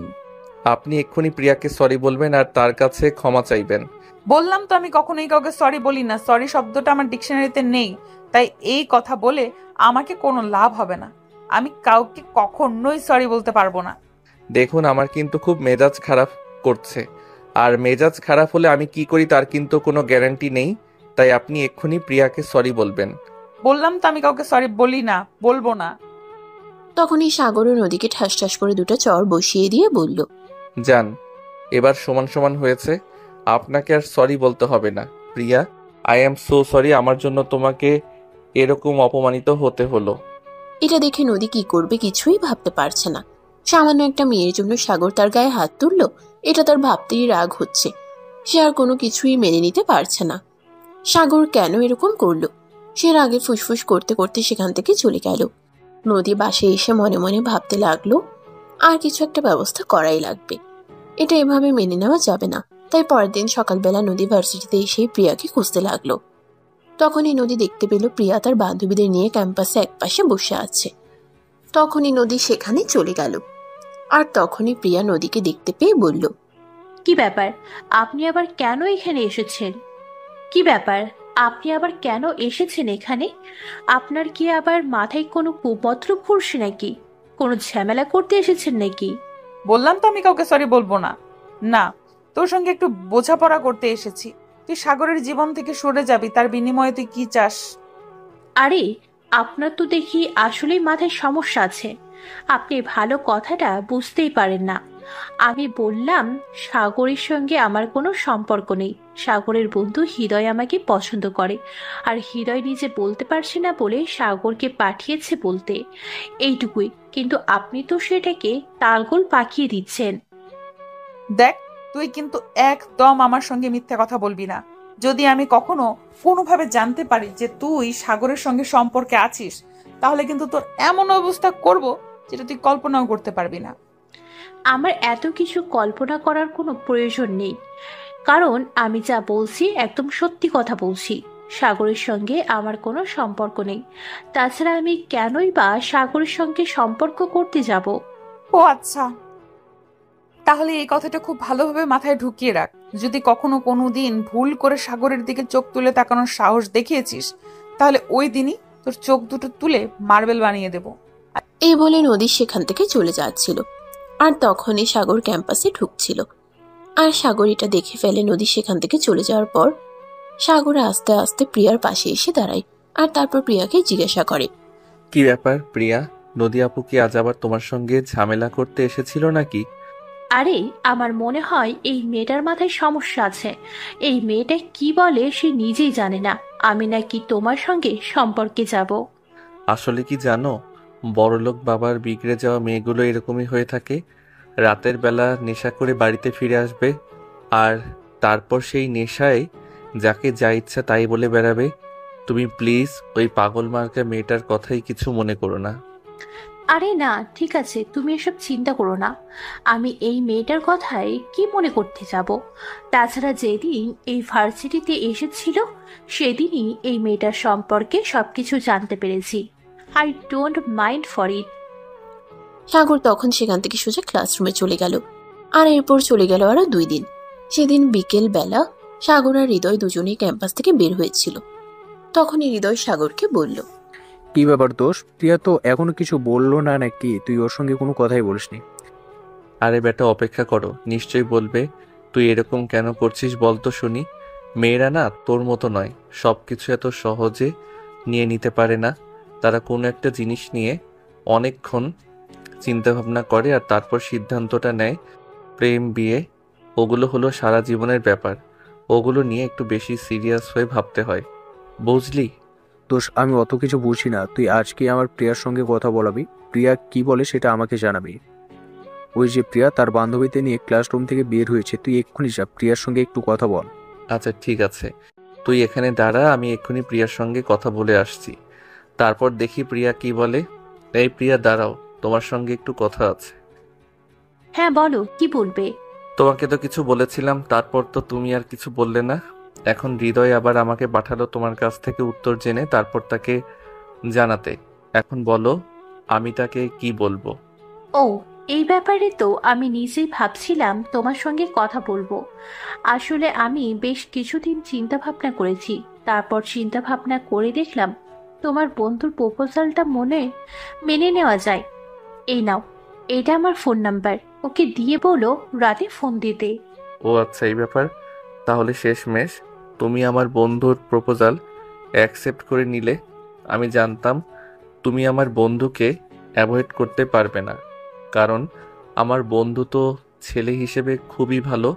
আপনি এক্ষুনি প্রিয়াকে সরি বলবেন আর তার কাছে ক্ষমা চাইবেন। বললাম তো আমি কখনোই কাউকে সরি বলি না। সরি শব্দটা আমার ডিকশনারিতে নেই, তাই এই কথা বলে আমাকে কোনো লাভ হবে না। আমি কাউকে কখনোই সরি বলতে পারবো না। দেখুন, আমার কিন্তু খুব মেজাজ খারাপ করছে, আর মেজাজ খারাপ হলে আমি কি করি তার কিন্তু কোনো গ্যারান্টি নেই। তাই আপনি এক্ষুনি প্রিয়াকে সরি বলবেন। বললাম তো আমি কাউকে সরি বলি না, বলবো না। তখনই সাগর ও নদীকে ঠাস ঠাস করে দুটো চড় বসিয়ে দিয়ে বলল, যান, এবার সমান সমান হয়েছে, আপনাকে আর সরি বলতে হবে না। প্রিয়া, আই অ্যাম সো সরি, আমার জন্য তোমাকে এরকম অপমানিত হতে হলো। এটা দেখে নদী কি করবে কিছুই ভাবতে পারছে না। সামান্য একটা মেয়ের জন্য সাগর তার গায়ে হাত তুললো, এটা তার ভাবতেই রাগ হচ্ছে। সে আর কোনো কিছুই মেনে নিতে পারছে না। সাগর কেন এরকম করলো? সে রাগে ফুসফুস করতে করতে সেখান থেকে চলে গেল। নদী বাসে এসে মনে মনে ভাবতে লাগলো, আর কিছু একটা ব্যবস্থা করাই লাগবে। এটা এভাবে মেনে নেওয়া যাবে না। তাই পরের দিন সকালবেলা নদী ভার্সিটিতে এসে প্রিয়াকে খুঁজতে লাগলো। তখনই নদী দেখতে পেল প্রিয়া তার বান্ধবীদের নিয়ে ক্যাম্পাসে একপাশে বসে আছে। তখনই নদী সেখানে চলে গেল। আর তখনই প্রিয়া নদীকে দেখতে পেয়ে বলল, কি ব্যাপার, আপনি আবার কেন এখানে এসেছেন? কি ব্যাপার, আপনি আবার কেন এসেছেন এখানে? আপনার কি আবার মাথায় কোনো কুপত্র ঘুরছে নাকি? কোনো ঝামেলা করতে এসেছেন নাকি? বললাম তো আমি কাউকে সরি বলবো না। না, তোর সঙ্গে একটু বোঝাপড়া করতে এসেছি। তুই সাগরের জীবন থেকে সরে যাবি, তার বিনিময়ে তুই কি চাস? আরে, আপনার তো দেখি আসলেই মাথায় সমস্যা আছে। আপনি ভালো কথাটা বুঝতেই পারেন না। আমি বললাম সাগরের সঙ্গে আমার কোনো সম্পর্ক নেই। সাগরের বন্ধু হৃদয় আমাকে পছন্দ করে, আর হৃদয় নিজে বলতে পারছে না বলে সাগরকে পাঠিয়েছে বলতে, এইটুকুই। কিন্তু আপনি তো সেটাকে তালগোল পাকিয়ে দিচ্ছেন। দেখ, তুই কিন্তু একদম আমার সঙ্গে মিথ্যা কথা বলবি না। যদি আমি কখনো কোনোভাবে জানতে পারি যে তুই সাগরের সঙ্গে সম্পর্কে আছিস, তাহলে কিন্তু তোর এমন অবস্থা করব যেটা তুই কল্পনাও করতে পারবি না। আমার এত কিছু কল্পনা করার কোনো প্রয়োজন নেই, কারণ আমি যা বলছি একদম সত্যি কথা বলছি। সাগরের সঙ্গে আমার কোনো সম্পর্ক নেই। তাছাড়া আমি কেনই বা সাগরের সঙ্গে সম্পর্ক করতে যাব? ও আচ্ছা, তাহলে এই কথাটা খুব ভালোভাবে মাথায় ঢুকিয়ে রাখ। যদি কখনো কোনোদিন ভুল করে সাগরের দিকে চোখ তুলে তাকানোর সাহস দেখিয়েছিস, তাহলে ওই দিনই তোর চোখ দুটো তুলে মার্বেল বানিয়ে দেব। এই বলে নদী সেখান থেকে চলে যাচ্ছিল। আর তখনই সাগর ক্যাম্পাসে ঢুকছিল। আর সাগর এটা দেখে ফেলে নদী সেখান থেকে চলে যাওয়ার পর। সাগর আস্তে আস্তে প্রিয়ার পাশে এসে দাঁড়ায়, আর তারপর প্রিয়াকে জিজ্ঞাসা করে, কি ব্যাপার প্রিয়া, নদী আপু কি আজ আবার তোমার সঙ্গে ঝামেলা করতে এসেছিল নাকি? আরে, আমার মনে হয় এই মেয়েটার মাথায় সমস্যা আছে। এই মেয়েটা কি বলে সে নিজেই জানে না। আমি নাকি তোমার সঙ্গে সম্পর্কে যাব। আসলে কি জানো, বড়লোক বাবার বিগড়ে যাওয়া মেয়েগুলো এরকমই হয়ে থাকে। রাতের বেলা নেশা করে বাড়িতে ফিরে আসবে, আর তারপর সেই নেশায় যাকে যা ইচ্ছা তাই বলে বেড়াবে। তুমি প্লিজ ওই পাগল মার্কা মেয়েটার কথাই কিছু মনে করো না। আরে না, ঠিক আছে, তুমি এসব চিন্তা করো না। আমি এই মেয়েটার কথায় কি মনে করতে যাব? তাছাড়া যেদিন এই ভার্সিটিতে এসেছিল সেদিনই এই মেয়েটার সম্পর্কে সবকিছু জানতে পেরেছি। I don't mind for it. Sagar তখন সেখান থেকে সোজা ক্লাসরুমে চলে গেল। আর এরপর চলে গেল আরো 2 দিন। সেদিন বিকেল বেলা সাগর আর হৃদয় দুজনেই ক্যাম্পাস থেকে বের হয়েছিল। তখনই হৃদয় সাগরকে বলল, কি ব্যাপার দোষ, প্রিয়া তো এখনো কিছু বললো না নাকি? তুই ওর সঙ্গে কোনো কথাই বলিসনি? আরে বেটা, অপেক্ষা করো, নিশ্চয়ই বলবে। তুই এরকম কেন করছিস বলতো শুনি। মেয়েরা না তোর মতো নয়, সবকিছু এত সহজে নিয়ে নিতে পারে না। তারা কোনো একটা জিনিস নিয়ে অনেকক্ষণ চিন্তা ভাবনা করে আর তারপর সিদ্ধান্তটা নেয়। প্রেম, বিয়ে, ওগুলো হলো সারা জীবনের ব্যাপার। ওগুলো নিয়ে একটু বেশি সিরিয়াস হয়ে ভাবতে হয়, বুঝলি? দোষ, আমি অত কিছু বুঝি না। তুই আজকে আমার প্রিয়ার সঙ্গে কথা বলাবি। প্রিয়া কি বলে সেটা আমাকে জানাবি। ওই যে প্রিয়া তার বান্ধবীতে নিয়ে ক্লাসরুম থেকে বের হয়েছে, তুই এক্ষুনি যা, প্রিয়ার সঙ্গে একটু কথা বল। আচ্ছা ঠিক আছে, তুই এখানে দাঁড়া, আমি এক্ষুনি প্রিয়ার সঙ্গে কথা বলে আসছি, তারপর দেখি প্রিয়া কি বলে। এই প্রিয়া দাঁড়াও, তোমার সঙ্গে একটু কথা আছে। হ্যাঁ বলো, কি বলবে? তোমাকে তো কিছু বলেছিলাম, তারপর তো তুমি আর কিছু বললে না। এখন হৃদয় আবার আমাকে পাঠালো তোমার কাছ থেকে উত্তর জেনে, তারপর তাকে জানাতে। এখন বলো, আমি তাকে কি বলবো? ও, এই ব্যাপারে তো আমি নিজেই ভাবছিলাম তোমার সঙ্গে কথা বলবো। আসলে আমি বেশ কিছুদিন চিন্তা ভাবনা করেছি, তারপর চিন্তা ভাবনা করে দেখলাম তোমার বন্ধুর প্রপোজালটা মেনে নেওয়া যায়। এই নাও, এটা আমার ফোন নাম্বার, ওকে দিয়ে বলো রাতে ফোন দিতে। ও আচ্ছা, এই ব্যাপার। তাহলে শেষমেশ তুমি আমার বন্ধুর প্রপোজাল অ্যাকসেপ্ট করে নিলে। আমি জানতাম তুমি আমার বন্ধুকে অ্যাভয়েড করতে পারবে না, কারণ আমার বন্ধু তো ছেলে হিসেবে খুবই ভালো,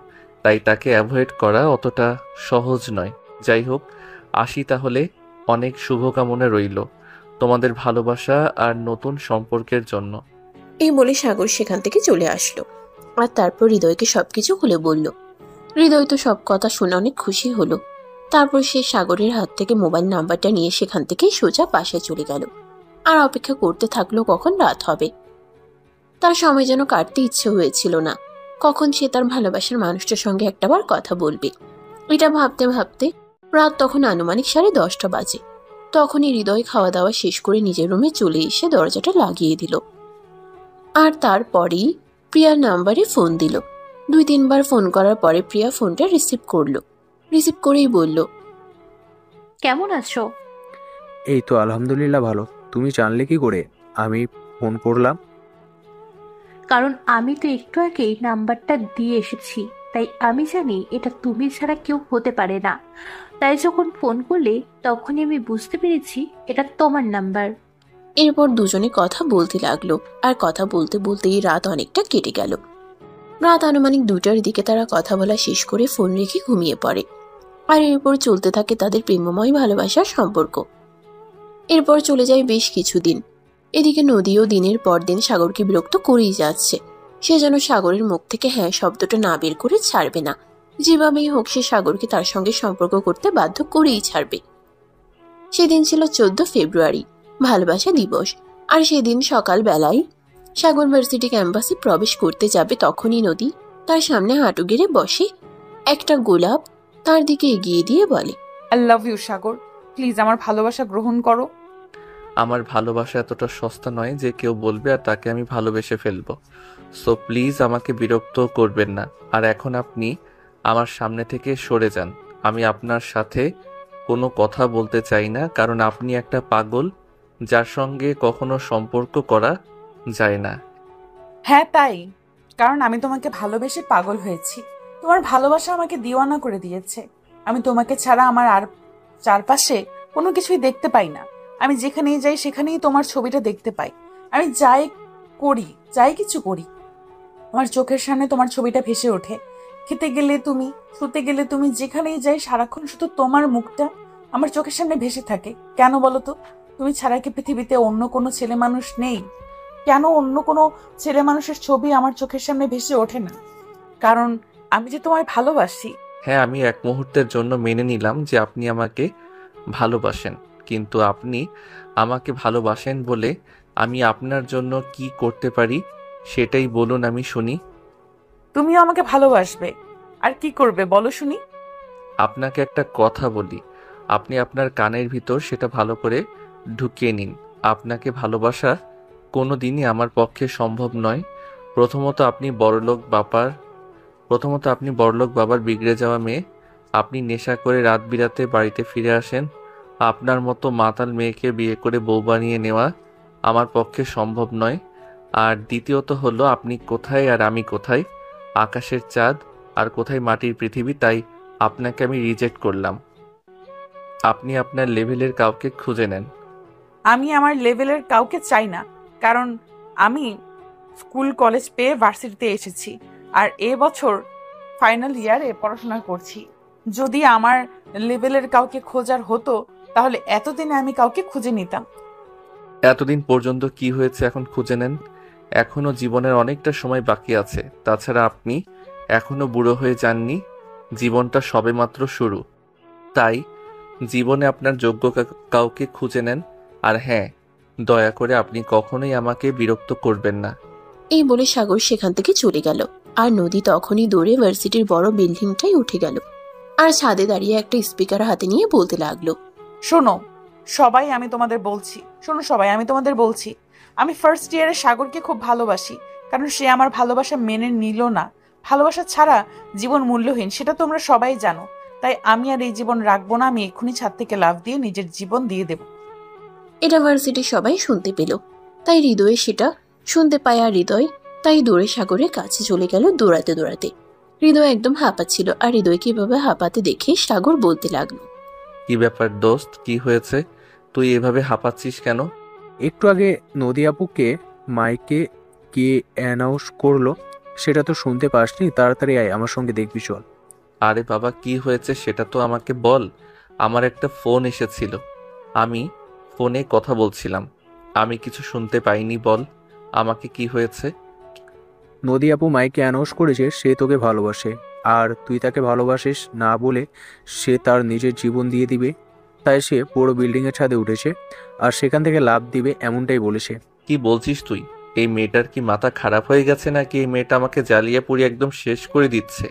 তাই তাকে অ্যাভয়েড করা অতটা সহজ নয়। যাই হোক, আসি তাহলে। অনেক শুভকামনা রইল তোমাদের ভালোবাসা আর নতুন সম্পর্কের জন্য। এই বলে সাগর সেখান থেকে চলে আসলো। আর তারপর হৃদয়কে সবকিছু খুলে বলল। হৃদয় তো সব কথা শুনে অনেক খুশি হলো। তারপর সে সাগরের হাত থেকে মোবাইল নাম্বারটা নিয়ে সেখান থেকে সোজা বাসায় চলে গেল। আর অপেক্ষা করতে থাকলো কখন রাত হবে। তার সময় যেন কাটতে ইচ্ছে হয়েছিল না, কখন সে তার ভালোবাসার মানুষটার সঙ্গে একটাবার কথা বলবে। এটা ভাবতে ভাবতে রাত তখন আনুমানিক 10:30 বাজে। তখনই হৃদয় খাওয়া দাওয়া শেষ করে নিজের রুমে চলে এসে দরজাটা লাগিয়ে দিল। আর তারপরেই প্রিয়ার নাম্বারে ফোন দিল। 2-3 বার ফোন করার পরে প্রিয়া ফোনটা রিসিভ করলো। রিসিভ করেই বলল, কেমন আছো? এই তো আলহামদুলিল্লাহ ভালো। তুমি জানলে কি করে আমি ফোন করলাম? কারণ আমি তো একটু আগেই নাম্বারটা দিয়ে এসেছি, তাই আমি জানি এটা তুমি ছাড়া কেউ হতে পারে না। তাই যখন ফোন করলে তখনই আমি বুঝতে পেরেছি এটা তোমার নাম্বার। এরপর দুজনে কথা বলতে লাগলো। আর কথা বলতে বলতেই রাত অনেকটা কেটে গেল। রাত আনুমানিক 2টার দিকে তারা কথা বলা শেষ করে ফোন রেখে ঘুমিয়ে পড়ে। আর এরপর চলতে থাকে তাদের প্রেমময় ভালোবাসার সম্পর্ক। এরপর চলে যায় বেশ কিছুদিন। এদিকে নদীও দিনের পর দিন সাগরকে বিরক্ত করেই যাচ্ছে। সে যেন সাগরের মুখ থেকে হ্যাঁ শব্দটা না বের করে ছাড়বে না। যেভাবেই হোক সে সাগরকে তার সঙ্গে সম্পর্ক করতে বাধ্য করেই ছাড়বে। সেদিন ছিল 14 ফেব্রুয়ারি, ভালোবাসা দিবস। আর সেদিন সকাল বেলায় সাগর ভার্সিটি ক্যাম্পাসে প্রবেশ করতে যাবে, তখনই নদী তার সামনে হাঁটু গেড়ে বসে একটা গোলাপ তার দিকে এগিয়ে দিয়ে বলে, I love you Sagar, please আমার ভালোবাসা গ্রহণ করো। আমার ভালোবাসা এতটা সস্তা নয় যে কেউ বলবে আর তাকে আমি ভালোবেসে ফেলবো। সো প্লিজ আমাকে বিরক্ত করবেন না। আর এখন আপনি আমার সামনে থেকে সরে যান। আমি আপনার সাথে কোনো কথা বলতে চাই না, কারণ আপনি একটা পাগল যার সঙ্গে কখনো সম্পর্ক করা যায় না। হ্যাঁ তাই, কারণ আমি তোমাকে ভালোবেসে পাগল হয়েছি। তোমার ভালোবাসা আমাকে দিওয়ানা করে দিয়েছে। আমি তোমাকে ছাড়া আমার আর চারপাশে কোনো কিছুই দেখতে পাই না। আমি যেখানেই যাই সেখানেই তোমার ছবিটা দেখতে পাই। আমি যাই কিছু করি, আমার চোখের সামনে তোমার ছবিটা ভেসে ওঠে। খেতে গেলে তুমি, শুতে গেলে তুমি, যেখানেই যাই সারাক্ষণ শুধু তোমার মুখটা আমার চোখের সামনে ভেসে থাকে। কেন বলো তো? তুমি ছাড়া কি পৃথিবীতে অন্য কোনো ছেলে মানুষ নেই? কেন অন্য কোনো ছেলে মানুষের ছবি আমার চোখের সামনে ভেসে ওঠে না? কারণ আমি যে তোমায় ভালোবাসি। হ্যাঁ, আমি এক মুহূর্তের জন্য মেনে নিলাম যে আপনি আমাকে ভালোবাসেন, কিন্তু আপনি আমাকে ভালোবাসেন বলে আমি আপনার জন্য কি করতে পারি সেটাই বলুন, আমি শুনি। তুমিও আমাকে ভালোবাসবে, আর কি করবে বলো শুনি? আপনাকে একটা কথা বলি, আপনি আপনার কানের ভিতর সেটা ভালো করে ঢুকিয়ে নিন। আপনাকে ভালোবাসা কোনো দিনই আমার পক্ষে সম্ভব নয়। প্রথমত আপনি বড়লোক বাবার বিগড়ে যাওয়া মেয়ে। আপনি নেশা করে রাত বিরাতে বাড়িতে ফিরে আসেন। আপনার মতো মাতাল মেয়েকে বিয়ে করে বউ বানিয়ে নেওয়া আমার পক্ষে সম্ভব নয়। আর দ্বিতীয়ত হলো, আপনি কোথায় আর আমি কোথায়, আকাশের চাঁদ আর কোথায় মাটির পৃথিবী। তাই আপনাকে আমি রিজেক্ট করলাম। আপনি আপনার লেভেলের কাউকে খুঁজে নেন। আমি আমার লেভেলের কাউকে চাই না, কারণ আমি স্কুল কলেজ পেয়ে ভার্সিটিতে এসেছি আর এবছর ফাইনাল ইয়ারে পড়াশোনা করছি। যদি আমার লেভেলের কাউকে খোঁজার হতো তাহলে এতদিনে আমি কাউকে খুঁজে নিতাম। এতদিন পর্যন্ত কি হয়েছে এখন খুঁজে নেন। এখনো জীবনের অনেকটা সময় বাকি আছে। তাছাড়া আপনি এখনো বুড়ো হয়ে যাননি। জীবনটা সবেমাত্র শুরু। তাই জীবনে আপনার যোগ্য কাউকে খুঁজে নেন। আর হ্যাঁ, দয়া করে আপনি কখনোই আমাকে বিরক্ত করবেন না। এই বলে সাগর সেখান থেকে চলে গেল। আর নদী তখনই দৌড়ে ভার্সিটির বড় বিল্ডিংটাই উঠে গেল। আর ছাদে দাঁড়িয়ে একটা স্পিকার হাতে নিয়ে বলতে লাগলো, শোনো সবাই, আমি তোমাদের বলছি, আমি ফার্স্ট ইয়ারে সাগরকে খুব ভালোবাসি, কারণ সে আমার ভালোবাসা মেনে নিল না। ভালোবাসা ছাড়া জীবন মূল্যহীন, সেটা তোমরা সবাই জানো। তাই আমি আর এই জীবন রাখবো না। আমি এক্ষুনি ছাদ থেকে লাফ দিয়ে নিজের জীবন দিয়ে দেব। এটা ভার্সিটির সবাই শুনতে পেল। তাই হৃদয়ে সেটা শুনতে পায়। আর হৃদয় তাই দৌড়ে সাগরের কাছে চলে গেল দৌড়াতে দৌড়াতে। হৃদয় একদম হাঁপাচ্ছিল। আর হৃদয় কিভাবে হাঁপাতে দেখে সাগর বলতে লাগলো, কি ব্যাপার দোস্ত, কি হয়েছে? তুই এভাবে হাঁপাচ্ছিস কেন? একটু আগে নদী আপুকে মাইকে কে অ্যানাউন্স করলো সেটা তো শুনতে পাসনি? তাড়াতাড়ি আয়, আমার সঙ্গে দেখবি চল। আরে বাবা, কি হয়েছে সেটা তো আমাকে বল। আমার একটা ফোন এসেছিল, আমি ফোনে কথা বলছিলাম, আমি কিছু শুনতে পাইনি। বল আমাকে কি হয়েছে। নদী আপু মাইকে অ্যানাউন্স করেছে সে তোকে ভালোবাসে, আর তুই তাকে ভালোবাসিস না বলে সে তার নিজের জীবন দিয়ে দিবে। তাই সে পুরো বিল্ডিংয়ের ছাদে উঠেছে আর সেখান থেকে লাফ দিবে, এমনটাই বলেছে। কি বলছিস তুই? এই মেয়েটার কি মাথা খারাপ হয়ে গেছে নাকি? এই মেয়েটা আমাকে জ্বালিয়ে পুড়িয়ে একদম শেষ করে দিচ্ছে।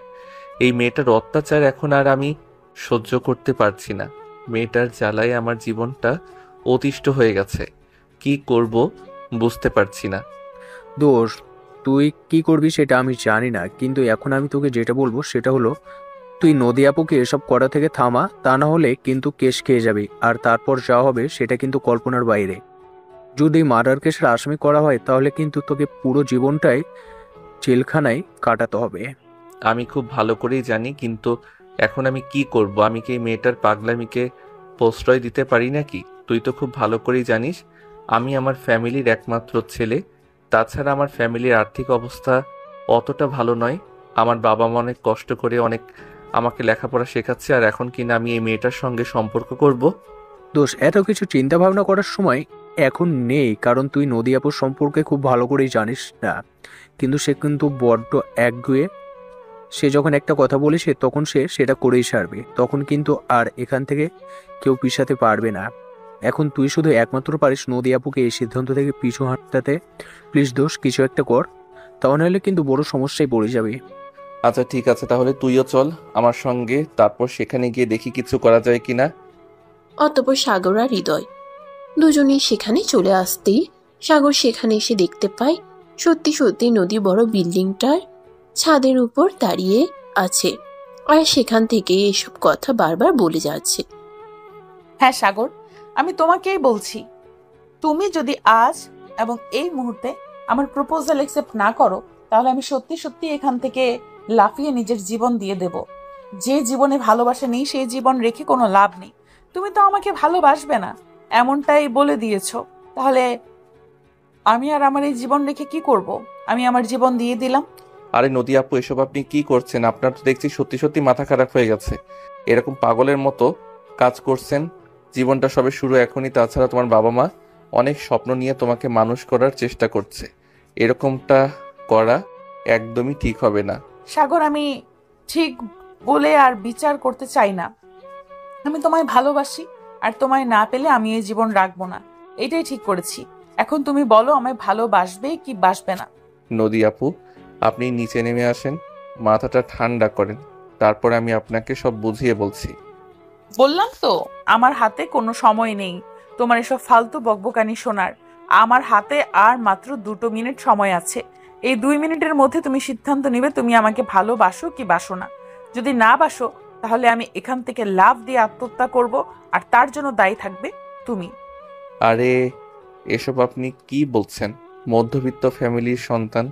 এই মেয়েটার অত্যাচার এখন আর আমি সহ্য করতে পারছি না। মেয়েটার জ্বালায় আমার জীবনটা অতিষ্ঠ হয়ে গেছে। কি করব বুঝতে পারছি না। দোষ, তুই কি করবি সেটা আমি জানি না, কিন্তু এখন আমি তোকে যেটা বলবো সেটা হলো তুই নদী আপুকে এসব করা থেকে থামা, তা না হলে কিন্তু কেস খেয়ে যাবি। আর তারপর যা হবে সেটা কিন্তু কল্পনার বাইরে। যদি মার্ডার কেসের আসামি করা হয় তাহলে কিন্তু তোকে পুরো জীবনটাই জেলখানায় কাটাতে হবে। আমি খুব ভালো করেই জানি, কিন্তু এখন আমি কি করব? আমি কি এই মেয়েটার পাগলামিকে প্রশ্রয় দিতে পারি নাকি? তুই তো খুব ভালো করেই জানিস আমি আমার ফ্যামিলির একমাত্র ছেলে। তাছাড়া আমার ফ্যামিলির আর্থিক অবস্থা অতটা ভালো নয়। আমার বাবা মা অনেক কষ্ট করে অনেক আমাকে লেখাপড়া শেখাচ্ছে, আর এখন কিনা আমি এই মেয়েটার সঙ্গে সম্পর্ক করব? দোষ, এত কিছু চিন্তা ভাবনা করার সময় এখন নেই, কারণ তুই নদী আপুর সম্পর্কে খুব ভালো করেই জানিস না। কিন্তু সে কিন্তু বড্ড একগুঁয়ে। সে যখন একটা কথা বলেছে তখন সে সেটা করেই ছাড়বে, তখন কিন্তু আর এখান থেকে কেউ পিছাতে পারবে না। এখন তুই শুধু একমাত্র পারিস নদী আপুকে এই সিদ্ধান্ত থেকে পিছু হাঁটাতে। প্লিজ দোষ, কিছু একটা কর, তা নাহলে কিন্তু বড় সমস্যায় পড়ে যাবে। আচ্ছা ঠিক আছে, তাহলে তুইও চল আমার সঙ্গে, তারপর সেখানে গিয়ে দেখি কিছু করা যায় কিনা। অতঃপর সাগর আর হৃদয় দুজনেই সেখানে চলে আসতেই সাগর সেখানে এসে দেখতে পায় সত্যি সত্যি নদী বড় বিল্ডিংটার ছাদের উপর দাঁড়িয়ে আছে। আর সেখান থেকে এসব কথা বারবার বলে যাচ্ছে। হ্যাঁ সাগর, আমি তোমাকেই বলছি, তুমি যদি আজ এবং এই মুহূর্তে আমার প্রপোজাল অ্যাকসেপ্ট না করো তাহলে আমি সত্যি সত্যি এখান থেকে লাফিয়ে নিজের জীবন দিয়ে দেব। যে জীবনে ভালোবাসা নেই সেই জীবন রেখে কোনো লাভ নেই। তুমি তো আমাকে ভালোবাসবে না, এমনটাই বলে দিয়েছো। তাহলে আমি আর আমার এই জীবন রেখে কি করব? আমি আমার জীবন দিয়ে দিলাম। আরে নদী আপু, এসব আপনি কি করছেন? আপনার তো দেখছি সত্যি সত্যি মাথা খারাপ হয়ে গেছে। এরকম পাগলের মতো কাজ করছেন। জীবনটা সবে শুরু এখনই। তাছাড়া তোমার বাবা মা অনেক স্বপ্ন নিয়ে তোমাকে মানুষ করার চেষ্টা করছে। এরকমটা করা একদমই ঠিক হবে না। সাগর, আমি ঠিক বলে আর বিচার করতে চাই না। আমি তোমায় ভালোবাসি, আর তোমায় না পেলে আমি এই জীবন রাখবো না, এটাই ঠিক করেছি। এখন তুমি বলো, আমায় ভালোবাসবে কি বাসবে না? নদী আপু, আপনি নিচে নেমে আসেন, মাথাটা ঠান্ডা করেন, তারপর আমি আপনাকে সব বুঝিয়ে বলছি। বললাম তো আমার হাতে কোনো সময় নেই তোমার এসব ফালতু বকবকানি শোনার। আমার হাতে আর মাত্র 2 মিনিট সময় আছে। এই 2 মিনিটের মধ্যে তুমি সিদ্ধান্ত নিবে তুমি আমাকে ভালোবাসো কি বাসো না। যদি না বাসো তাহলে আমি এখান থেকে লাফ দিয়ে আত্মহত্যা করব, আর তার জন্য দায়ী থাকবে তুমি। আরে এসব আপনি কি বলছেন? মধ্যবিত্ত ফ্যামিলির সন্তান।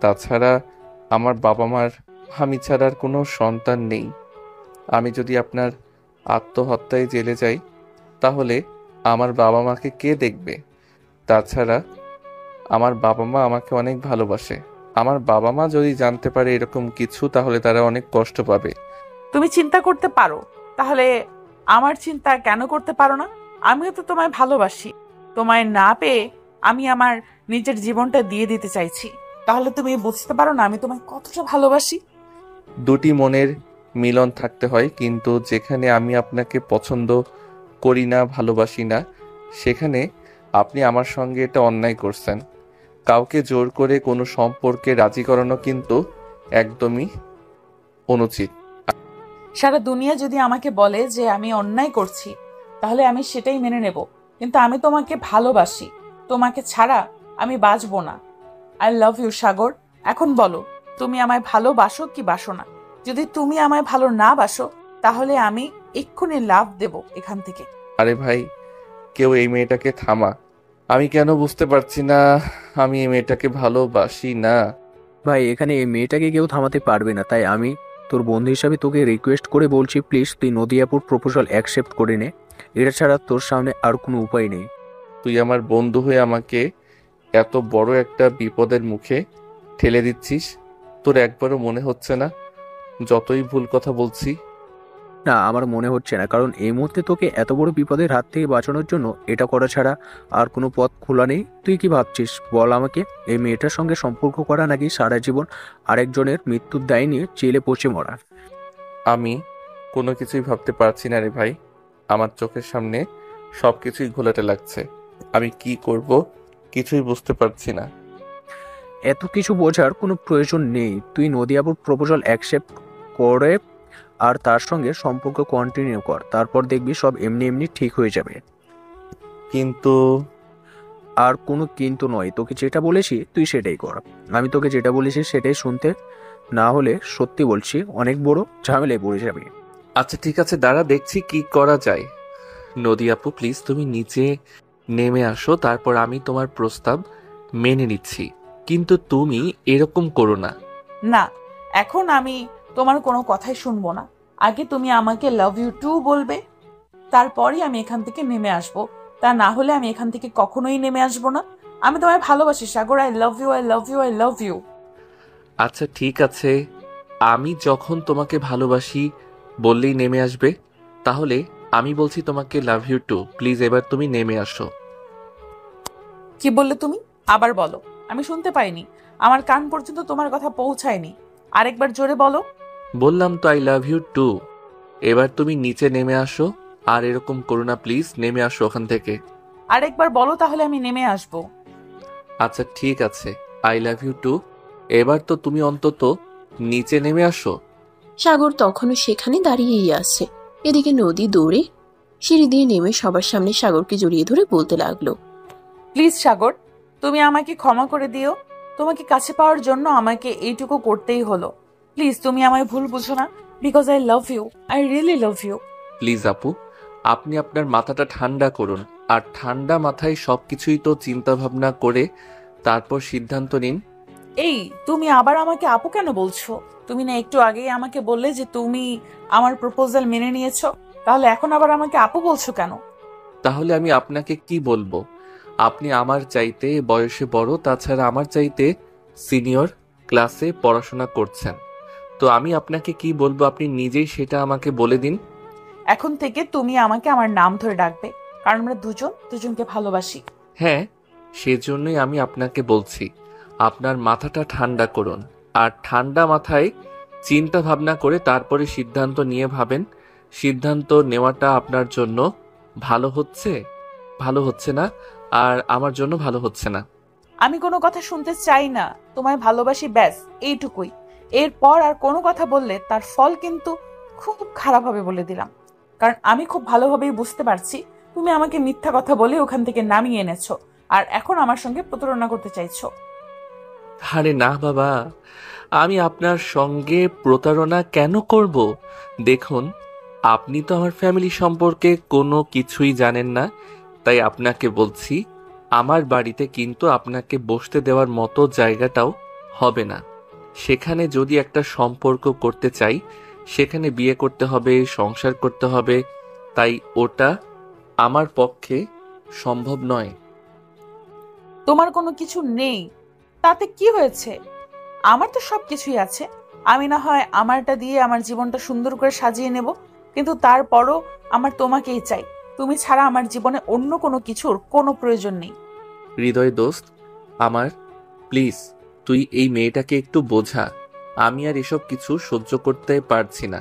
তাছাড়া আমার বাবা মার আমি ছাড়ার কোনো সন্তান নেই। আমি যদি আপনার আত্মহত্যায় জেলে যাই তাহলে আমার বাবা মাকে কে দেখবে? তাছাড়া আমার বাবা মা আমাকে অনেক ভালোবাসে। আমার বাবা মা যদি জানতে পারে এরকম কিছু তাহলে তারা অনেক কষ্ট পাবে। তুমি চিন্তা করতে পারো, তাহলে আমার চিন্তা কেন করতে পারো না? আমিও তো তোমায় ভালোবাসি। তোমায় না পেয়ে আমি আমার নিজের জীবনটা দিয়ে দিতে চাইছি। তাহলে তুমি বুঝতে পারো না আমি তোমায় কতটা ভালোবাসি? দুটি মনের মিলন থাকতে হয়, কিন্তু যেখানে আমি আপনাকে পছন্দ করি না, ভালোবাসি না, সেখানে আপনি আমার সঙ্গে এটা অন্যায় করছেন। কাউকে জোর করে কোনো সম্পর্কে রাজি করানো কিন্তু একদমই অনুচিত। সারা দুনিয়া যদি আমাকে বলে যে আমি অন্যায় করছি, তাহলে আমি সেটাই মেনে নেব। কিন্তু আমি তোমাকে ভালোবাসি, তোমাকে ছাড়া আমি বাঁচবো না। আই লাভ ইউ সাগর। এখন বলো, তুমি আমায় ভালোবাসো কি বাসো না? যদি তুমি আমায় ভালো না বাসো, তাহলে আমি এক্ষুনি লাভ দেব এখান থেকে। আরে ভাই, কেউ এই মেয়েটাকে থামা। আমি কেন বুঝতে পারছি না আমি এই মেয়েটাকে ভালোবাসি না। ভাই, এখানে এই মেয়েটাকে কেউ থামাতে পারবে না, তাই আমি তোর বন্ধু হিসাবে তোকে রিকোয়েস্ট করে বলছি, প্লিজ তুই নদিয়াপুর প্রপোজাল অ্যাকসেপ্ট করে নে। এটা ছাড়া তোর সামনে আর কোনো উপায় নেই। তুই আমার বন্ধু হয়ে আমাকে এত বড় একটা বিপদের মুখে ঠেলে দিচ্ছিস। তোর একবারও মনে হচ্ছে না যতই ভুল কথা বলছি? না, আমার মনে হচ্ছে না, কারণ এই মুহূর্তে তোকে এত বড় বিপদের হাত থেকে বাঁচানোর জন্য এটা করা ছাড়া আর কোনো পথ খোলা নেই। তুই কি ভাবছিস বল আমাকে? এই মেয়েটার সঙ্গে সম্পর্ক করা নাকি সারা জীবন আরেকজনের মৃত্যুর দায় নিয়ে জেলে পচে মরা? আমি কোনো কিছুই ভাবতে পারছি না রে ভাই। আমার চোখের সামনে সবকিছুই ঘোলাটে লাগছে। আমি কি করব কিছুই বুঝতে পারছি না। এত কিছু বোঝার কোনো প্রয়োজন নেই। তুই নদিয়াপুর প্রপোজাল অ্যাকসেপ্ট করে আর তার সঙ্গে সম্পর্ক কন্টিনিউ কর, তারপর দেখবি সব এমনি এমনি ঠিক হয়ে যাবে। কিন্তু আর কোনো কিন্তু নয়, তোকে যেটা বলেছি তুই সেটাই কর। আমি তোকে যেটা বলেছি সেটাই শুনতে, না হলে সত্যি বলছি অনেক বড় ঝামেলায় পড়ে যাবে। আচ্ছা ঠিক আছে, দাঁড়া দেখছি কি করা যায়। নদী আপু প্লিজ তুমি নিচে নেমে আসো, তারপর আমি তোমার প্রস্তাব মেনে নিচ্ছি। কিন্তু তুমি এরকম করো না। না, এখন আমি তোমার কোনো কথাই শুনবো না। আগে তুমি আমাকে লাভ ইউ টু বলবে, তারপরই আমি এখান থেকে নেমে আসব। তা না হলে আমি এখান থেকে কখনোই নেমে আসবো না। আমি তোমায় ভালোবাসি Sagar. I love you, I love you, I love you. আচ্ছা ঠিক আছে, আমি যখন তোমাকে ভালোবাসি বললেই নেমে আসবে, তাহলে আমি বলছি তোমাকে লাভ ইউ টু। প্লিজ এবার তুমি নেমে আসো। কি বললে তুমি? আবার বলো, আমি শুনতে পাইনি। আমার কান পর্যন্ত তোমার কথা পৌঁছায়নি। আরেকবার জোরে বলো। বললাম তো আই লাভ ইউ টু। এবার তুমি নিচে নেমে আসো, আর এরকম করো না প্লিজ। নেমে আসো ওখান থেকে। আরেকবার বলো, তাহলে আমি নেমে আসবো। আচ্ছা ঠিক আছে, আই লাভ ইউ টু। এবার তো তুমি অন্তত নিচে নেমে আসো। সাগর তখনও সেখানে দাঁড়িয়েই আছে। এদিকে নদী দৌড়ে সিঁড়ি দিয়ে নেমে সবার সামনে সাগরকে জড়িয়ে ধরে বলতে লাগলো, প্লিজ সাগর, তুমি আমাকে ক্ষমা করে দিও। তোমাকে কাছে পাওয়ার জন্য আমাকে এইটুকু করতেই হলো। প্লিজ তুমি আমায় ভুল বুঝো না, because I love you, I really love you. Please আপু, আপনি আপনার মাথাটা ঠান্ডা করুন, আর ঠান্ডা মাথায় সবকিছুই তো চিন্তা ভাবনা করে তারপর সিদ্ধান্ত নিন। এই তুমি আবার আমাকে আপু কেন বলছো? তুমি না একটু আগেই আমাকে বললে যে তুমি আমার প্রপোজাল মেনে নিয়েছো, তাহলে এখন আবার আমাকে আপু বলছো কেন? তাহলে আমি আপনাকে কি বলবো? আপনি আমার চাইতে বয়সে বড়, তাছাড়া আমার চাইতে সিনিয়র ক্লাসে পড়াশোনা করছেন। তো আমি আপনাকে কি বলবো আপনি নিজেই সেটা আমাকে বলে দিন। এখন থেকে তুমি আমাকে আমার নাম ধরে ডাকবে, কারণ আমরা দুজনকে ভালোবাসি। হ্যাঁ, সেজন্যই আমি আপনাকে বলছি আপনার মাথাটা ঠান্ডা করুন, আর ঠান্ডা মাথায় চিন্তা ভাবনা করে তারপরে সিদ্ধান্ত নিয়ে ভাবেন সিদ্ধান্ত নেওয়াটা আপনার জন্য ভালো হচ্ছে না, আর আমার জন্য ভালো হচ্ছে না। আমি কোনো কথা শুনতে চাই না। তোমায় ভালোবাসি, ব্যাস এইটুকুই। এরপর আর কোনো কথা বললে তার ফল কিন্তু খুব খারাপ হবে বলে দিলাম। কারণ আমি খুব ভালোভাবেই বুঝতে পারছি তুমি আমাকে মিথ্যা কথা বলে ওখান থেকে নামিয়ে এনেছো, আর এখন আমার সঙ্গে প্রতারণা করতে চাইছো। আরে না বাবা, আমি আপনার সঙ্গে প্রতারণা কেন করব? দেখুন, আপনি তো আমার ফ্যামিলি সম্পর্কে কোনো কিছুই জানেন না, তাই আপনাকে বলছি আমার বাড়িতে কিন্তু আপনাকে বসতে দেওয়ার মতো জায়গাটাও হবে না। সেখানে যদি একটা সম্পর্ক করতে চাই, সেখানে বিয়ে করতে হবে, সংসার করতে হবে, তাই ওটা আমার পক্ষে সম্ভব নয়। তোমার কোনো কিছু নেই তাতে কি হয়েছে? আমার তো সবকিছুই আছে। আমি না হয় আমারটা দিয়ে আমার জীবনটা সুন্দর করে সাজিয়ে নেব, কিন্তু তারপরও আমার তোমাকেই চাই। তুমি ছাড়া আমার জীবনে অন্য কোনো কিছুর কোনো প্রয়োজন নেই। হৃদয় দোস্ত আমার, প্লিজ তুই এই মেয়েটাকে একটু বোঝা। আমি আর এসব কিছু সহ্য করতে পারছি না।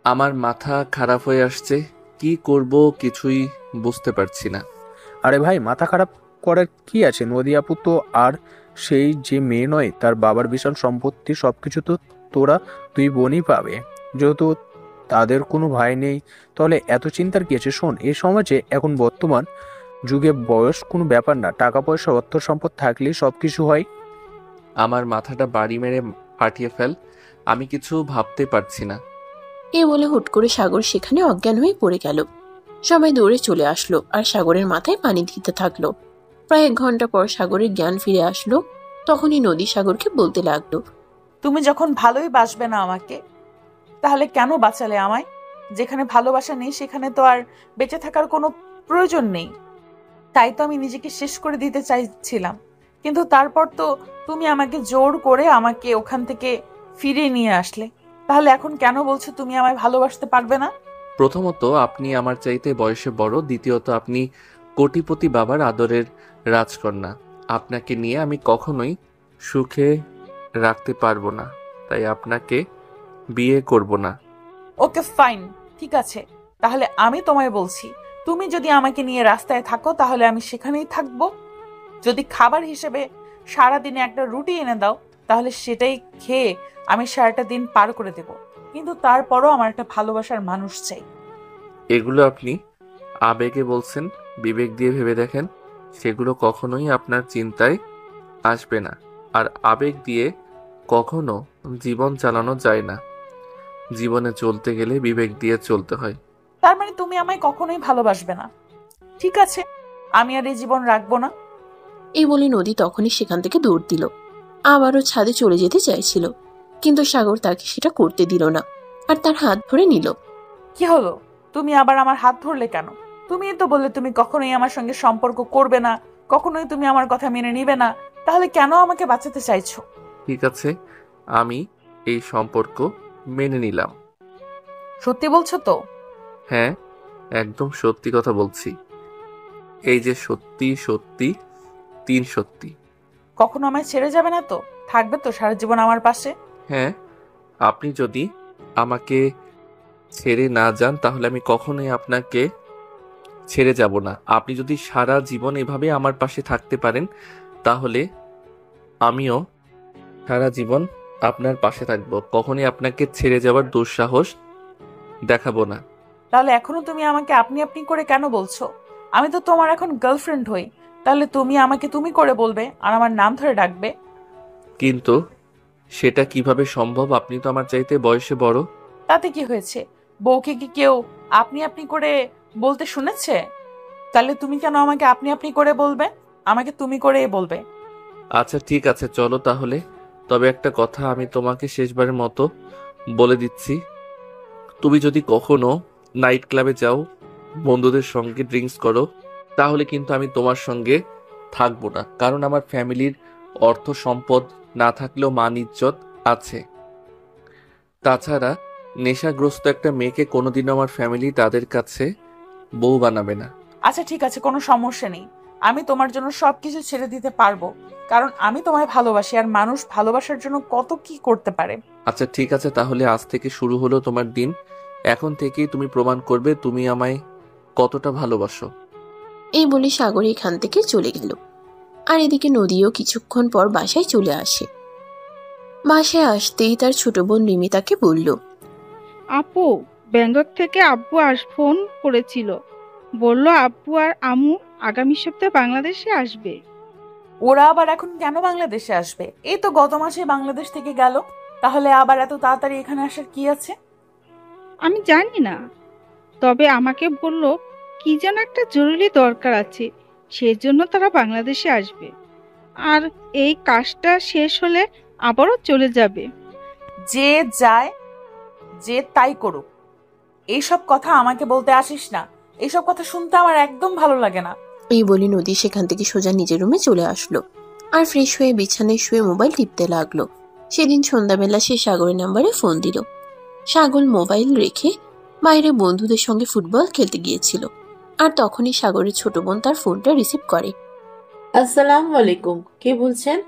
আমার মাথা খারাপ হয়ে আসছে, কি করব কিছুই বুঝতে পারছি না। আরে ভাই, মাথা খারাপ করার কি আছে? নদী আপু তো আর সেই যে মেয়ে নয়, তার বাবার বিশাল সম্পত্তি, সবকিছু তো তোরা দুই বোনই পাবে। যেহেতু তাদের কোনো ভাই নেই, তাহলে এত চিন্তার কি আছে? শোন, এই সমাজে এখন বর্তমান যুগে বয়স কোনো ব্যাপার না, টাকা পয়সা অর্থ সম্পদ থাকলেই সব কিছু হয়। আমার মাথাটা বাড়ি মেরে ফাটিয়ে ফেল, আমি কিছু ভাবতে পারছি না। এ বলে হুট করে সাগর সেখানে অজ্ঞান হয়ে পড়ে গেল। সবাই দৌড়ে চলে আসলো আর সাগরের মাথায় পানি দিতে থাকলো। প্রায় 1 ঘন্টা পর সাগরের জ্ঞান ফিরে আসলো। তখনই নদী সাগরকে বলতে লাগলো, তুমি যখন ভালোই বাসবে না আমাকে, তাহলে কেন বাঁচালে আমায়? যেখানে ভালোবাসা নেই সেখানে তো আর বেঁচে থাকার কোনো প্রয়োজন নেই। তাই তো আমি নিজেকে শেষ করে দিতে চাইছিলাম, কিন্তু তারপর তো তুমি আমাকে জোর করে আমাকে ওখান থেকে ফিরিয়ে নিয়ে আসলে। তাহলে এখন কেন বলছো তুমি আমায় ভালোবাসতে পারবে না? প্রথমত আপনি আমার চাইতে বয়সে বড়, দ্বিতীয়ত আপনি কোটিপতি বাবার আদরের রাজকন্যা। আপনাকে নিয়ে আমি কখনোই সুখে রাখতে পারবো না, তাই আপনাকে বিয়ে করব না। ওকে ফাইন, ঠিক আছে, তাহলে আমি তোমায় বলছি, তুমি যদি আমাকে নিয়ে রাস্তায় থাকো তাহলে আমি সেখানেই থাকবো। যদি খাবার হিসেবে সারাদিনে একটা রুটি এনে দাও তাহলে সেটাই খেয়ে আমি সারাটা দিন পার করে দেব, কিন্তু তারপরও আমার একটা ভালোবাসার মানুষ চাই। এগুলো আপনি আবেগে বলছেন, বিবেক দিয়ে ভেবে দেখেন, সেগুলো কখনোই আপনার চিন্তায় আসবে না। আর আবেগ দিয়ে কখনো জীবন চালানো যায় না। জীবনে চলতে গেলে বিবেক দিয়ে চলতে হয়। তার মানে তুমি আমায় কখনোই ভালোবাসবে না? ঠিক আছে, আমি আর এই জীবন রাখবো না। এই বলে নদী তখনই সেখান থেকে দৌড় দিল। আবারও ছাদে চলে যেতে চাইছিল, কিন্তু সাগর তাকে সেটা করতে দিল না আর তার হাত ধরে নিল। কি হলো? তুমি আবার আমার হাত ধরলে কেন? তুমিই তো বললে তুমি কখনোই আমার সঙ্গে সম্পর্ক করবে না, কখনোই তুমি আমার কথা মেনে নিবে না, তাহলে কেন আমাকে বাঁচাতে চাইছো? ঠিক আছে, আমি এই সম্পর্ক মেনে নিলাম। সত্যি বলছো তো? হ্যাঁ, একদম সত্যি কথা বলছি। এই যে সত্যি সত্যি 3 সত্যি। কখনো আমায় ছেড়ে যাবে না তো? থাকবে তো সারা জীবন আমার পাশে? হ্যাঁ, আপনি যদি আমাকে ছেড়ে না যান তাহলে আমি কখনোই আপনাকে ছেড়ে যাব না। আপনি যদি সারা জীবন এভাবে আমার পাশে থাকতে পারেন তাহলে আমিও সারা জীবন আপনার পাশে থাকবো, কখনোই আপনাকে ছেড়ে যাওয়ার দুঃসাহস দেখাবো না। তাহলে এখনো তুমি আমাকে আপনি আপনি করে কেন বলছো? আমি তো তোমার এখন গার্লফ্রেন্ড হই, তাহলে তুমি আমাকে তুমি করে বলবে আর আমার নাম ধরে ডাকবে। কিন্তু সেটা কিভাবে সম্ভব? আপনি তো আমার চাইতে বয়সে বড়। তাতে কি হয়েছে? বউকে কি কেউ আপনি আপনি করে বলতে শুনেছে? তাহলে তুমি কেন আমাকে আপনি আপনি করে বলবে? আমাকে তুমি করে বলবে। আচ্ছা ঠিক আছে, চলো তাহলে। তবে একটা কথা আমি তোমাকে শেষবারের মতো বলে দিচ্ছি, তুমি যদি কখনো নাইট ক্লাবে যাও, বন্ধুদের সঙ্গে ড্রিঙ্কস করো, তাহলে কিন্তু আমি তোমার সঙ্গে থাকবো না। কারণ আমার ফ্যামিলির অর্থ সম্পদ না থাকলেও মান ইজ্জত আছে। তাছাড়া নেশাগ্রস্ত একটা মেয়েকে কোনোদিনও আমার ফ্যামিলি তাদের কাছে বউ বানাবে না। আচ্ছা ঠিক আছে, কোনো সমস্যা নেই, আমি তোমার জন্য সবকিছু ছেড়ে দিতে পারবো, কারণ আমি তোমায় ভালোবাসি আর মানুষ ভালোবাসার জন্য কত কি করতে পারে। আচ্ছা ঠিক আছে, তাহলে আজ থেকে শুরু হলো তোমার দিন। এখন থেকেই তুমি প্রমাণ করবে তুমি আমায় কতটা ভালোবাসো। এই বলে সাগর এখান থেকে চলে গেল। আর এদিকে নদীও কিছুক্ষণ পর বাসায় চলে আসে। বাসায় আসতেই তার ছোট বোন রিমি তাকে বলল, আপু, ব্যাংকক থেকে আব্বু ফোন করেছিল, বলল আব্বু আর আম্মু আগামী সপ্তাহে বাংলাদেশে আসবে। ওরা আবার এখন কেন বাংলাদেশে আসবে? এই তো গত মাসে বাংলাদেশ থেকে গেল, তাহলে আবার এত তাড়াতাড়ি এখানে আসার কি আছে? আমি জানি না, তবে আমাকে বলল কি যেন একটা জরুরি দরকার আছে, সেজন্য তারা বাংলাদেশে আসবে। আর এই কাজটা শেষ হলে আবারও চলে যাবে। যে যায় যে তাই করুক, এইসব কথা আমাকে বলতে আসিস না, এইসব কথা শুনতে আমার একদম ভালো লাগে না। এই বলে নদী সেখান থেকে সোজা নিজের রুমে চলে আসলো আর ফ্রেশ হয়ে বিছানায় শুয়ে মোবাইল টিপতে লাগলো। সেদিন সন্ধ্যাবেলা সে সাগরের নাম্বারে ফোন দিল। সাগর মোবাইল রেখে বাইরে বন্ধুদের সঙ্গে ফুটবল খেলতে গিয়েছিল, আর তখনই সাগরের ছোট বোন তার ফোনটা রিসিভ করে। আসসালামু আলাইকুম, কে বলছেন?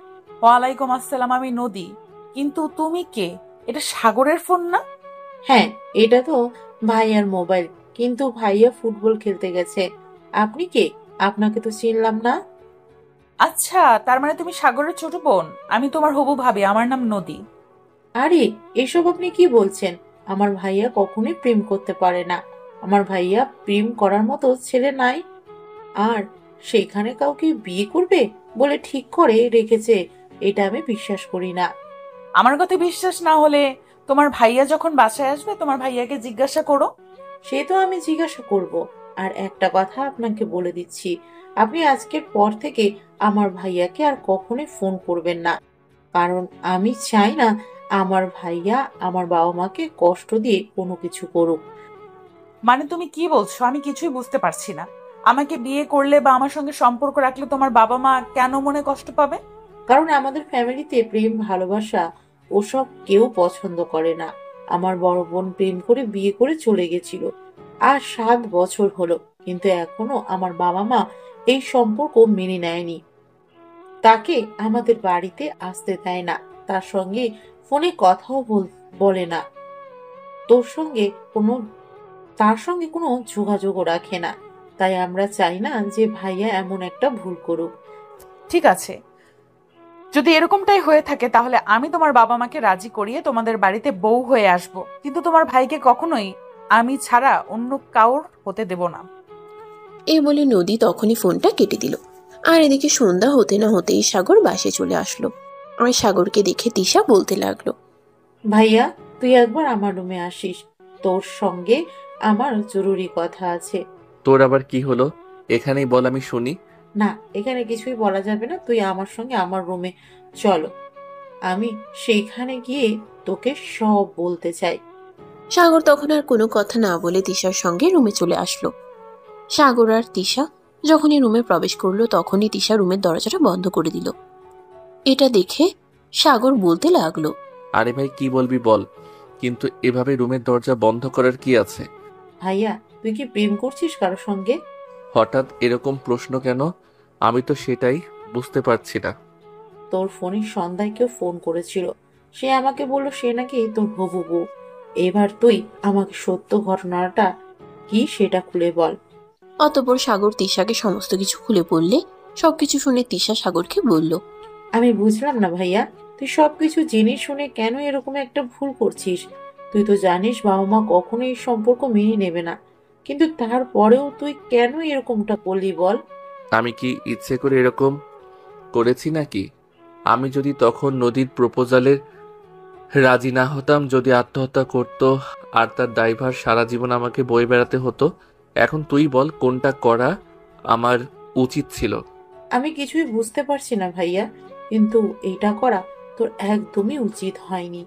ওয়ালাইকুম আসসালাম, আমি নদী। কিন্তু তুমি কে? এটা সাগরের ফোন না? হ্যাঁ, এটা তো ভাইয়ার মোবাইল, কিন্তু ভাইয়া ফুটবল খেলতে গেছে। আপনি কে? আপনাকে তো চিনলাম না। আচ্ছা, তার মানে তুমি সাগরের ছোট বোন। আমি তোমার হবু ভাবি, আমার নাম নদী। আরে এসব আপনি কি বলছেন? আমার ভাইয়া কখনোই প্রেম করতে পারে না। আমার ভাইয়া প্রেম করার মতো ছেলে নাই। আর সেখানে কাউকে বিয়ে করবে বলে ঠিক করে রেখেছে, এটা আমি বিশ্বাস করি না। আমার কথা বিশ্বাস না হলে তোমার ভাইয়া যখন বাসায় আসবে তোমার ভাইয়াকে জিজ্ঞাসা করো। সে তো আমি জিজ্ঞাসা করব। আর একটা কথা আপনাকে বলে দিচ্ছি, আপনি আজকের পর থেকে আমার ভাইয়াকে আর কখনোই ফোন করবেন না, কারণ আমি চাই না আমার ভাইয়া আমার বাবা মাকে কষ্ট দিয়ে কোনো কিছু করুক। মানে তুমি কি বলছো? আমি কিছুই বুঝতে পারছি না। আমাকে বিয়ে করলে বা আমার সঙ্গে সম্পর্ক রাখলে তোমার বাবা মা কেন মনে কষ্ট পাবে? কারণ আমাদের ফ্যামিলিতে প্রেম ভালোবাসা ওসব কেউ পছন্দ করে না। আমার বড় বোন প্রেম করে বিয়ে করে চলে গেছিল, আর 7 বছর হলো, কিন্তু এখনো আমার বাবা মা এই সম্পর্ক মেনে নেয়নি। তাকে আমাদের বাড়িতে আসতে দেয় না, তার সঙ্গে ফোনে কথাও বলে না, তোর সঙ্গে কোনো তার সঙ্গে কোনো যোগাযোগও রাখে না। তাই আমরা চাই না যে ভাইয়া এমন একটা ভুল করুক। ঠিক আছে, যদি এরকমটাই হয়ে থাকে তাহলে আমি তোমার বাবা মাকে রাজি করিয়ে তোমাদের বাড়িতে বউ হয়ে আসব, কিন্তু তোমার ভাইকে কখনোই আমি ছাড়া অন্য কাউর হতে দেব না। এই বলে নদী তখনই ফোনটা কেটে দিল। আর এদিকে সন্ধ্যা হতে না হতেই সাগর বাসে চলে আসলো। আর সাগরকে দেখে তিশা বলতে লাগলো, ভাইয়া, তুই একবার আমার রুমে আসিস, তোর সঙ্গে আমার জরুরি কথা আছে। তোর আবার কি হলো? এখানেই বল, আমি শুনি। না, এখানে কিছুই বলা যাবে না, তুই আমার সঙ্গে আমার রুমে চলো, আমি সেইখানে গিয়ে তোকে সব বলতে চাই। সাগর তখন আর কোনো কথা না বলে তিশার সঙ্গে রুমে চলে আসলো। সাগর আর তিশা যখনই রুমে প্রবেশ করলো তখনই তিশা রুমের দরজাটা বন্ধ করে দিল। এটা দেখে সাগর বলতে লাগলো, আরে ভাই, কি বলবি বল, কিন্তু এভাবে রুমের দরজা বন্ধ করার কি আছে? ভাইয়া, তুই কি প্রেম করছিস কারোর সঙ্গে? হঠাৎ এরকম প্রশ্ন কেন? আমি তো সেটাই বুঝতে পারছি না। তোর ফোনে সন্ধ্যায় কেউ ফোন করেছিল, সে আমাকে বলল সে নাকি তোর হবু বউ। এবার তুই আমাকে সত্য ঘটনাটা কি সেটা খুলে বল। অতঃপর সাগর তিশাকে সমস্ত কিছু খুলে বললে সবকিছু শুনে তিশা সাগরকে বলল, আমি বুঝলাম না ভাইয়া, তুই সবকিছু জেনে শুনে কেন এরকম একটা ভুল করছিস? তুই তো জানিস বাবা মা কখনো এই সম্পর্ক মেনে নেবে না, কিন্তু তারপরেও তুই কেন এরকমটা করলি বল? আমি কি ইচ্ছে করে এরকম করেছি নাকি? আমি যদি তখন নদীর প্রপোজালের রাজি না হতাম, যদি আত্মহত্যা করত আর তার দায়ভার সারা জীবন আমাকে বয়ে বেড়াতে হতো, এখন তুই বল কোনটা করা আমার উচিত ছিল? আমি কিছুই বুঝতে পারছি না ভাইয়া, কিন্তু এটা করা তোর একদমই উচিত হয়নি।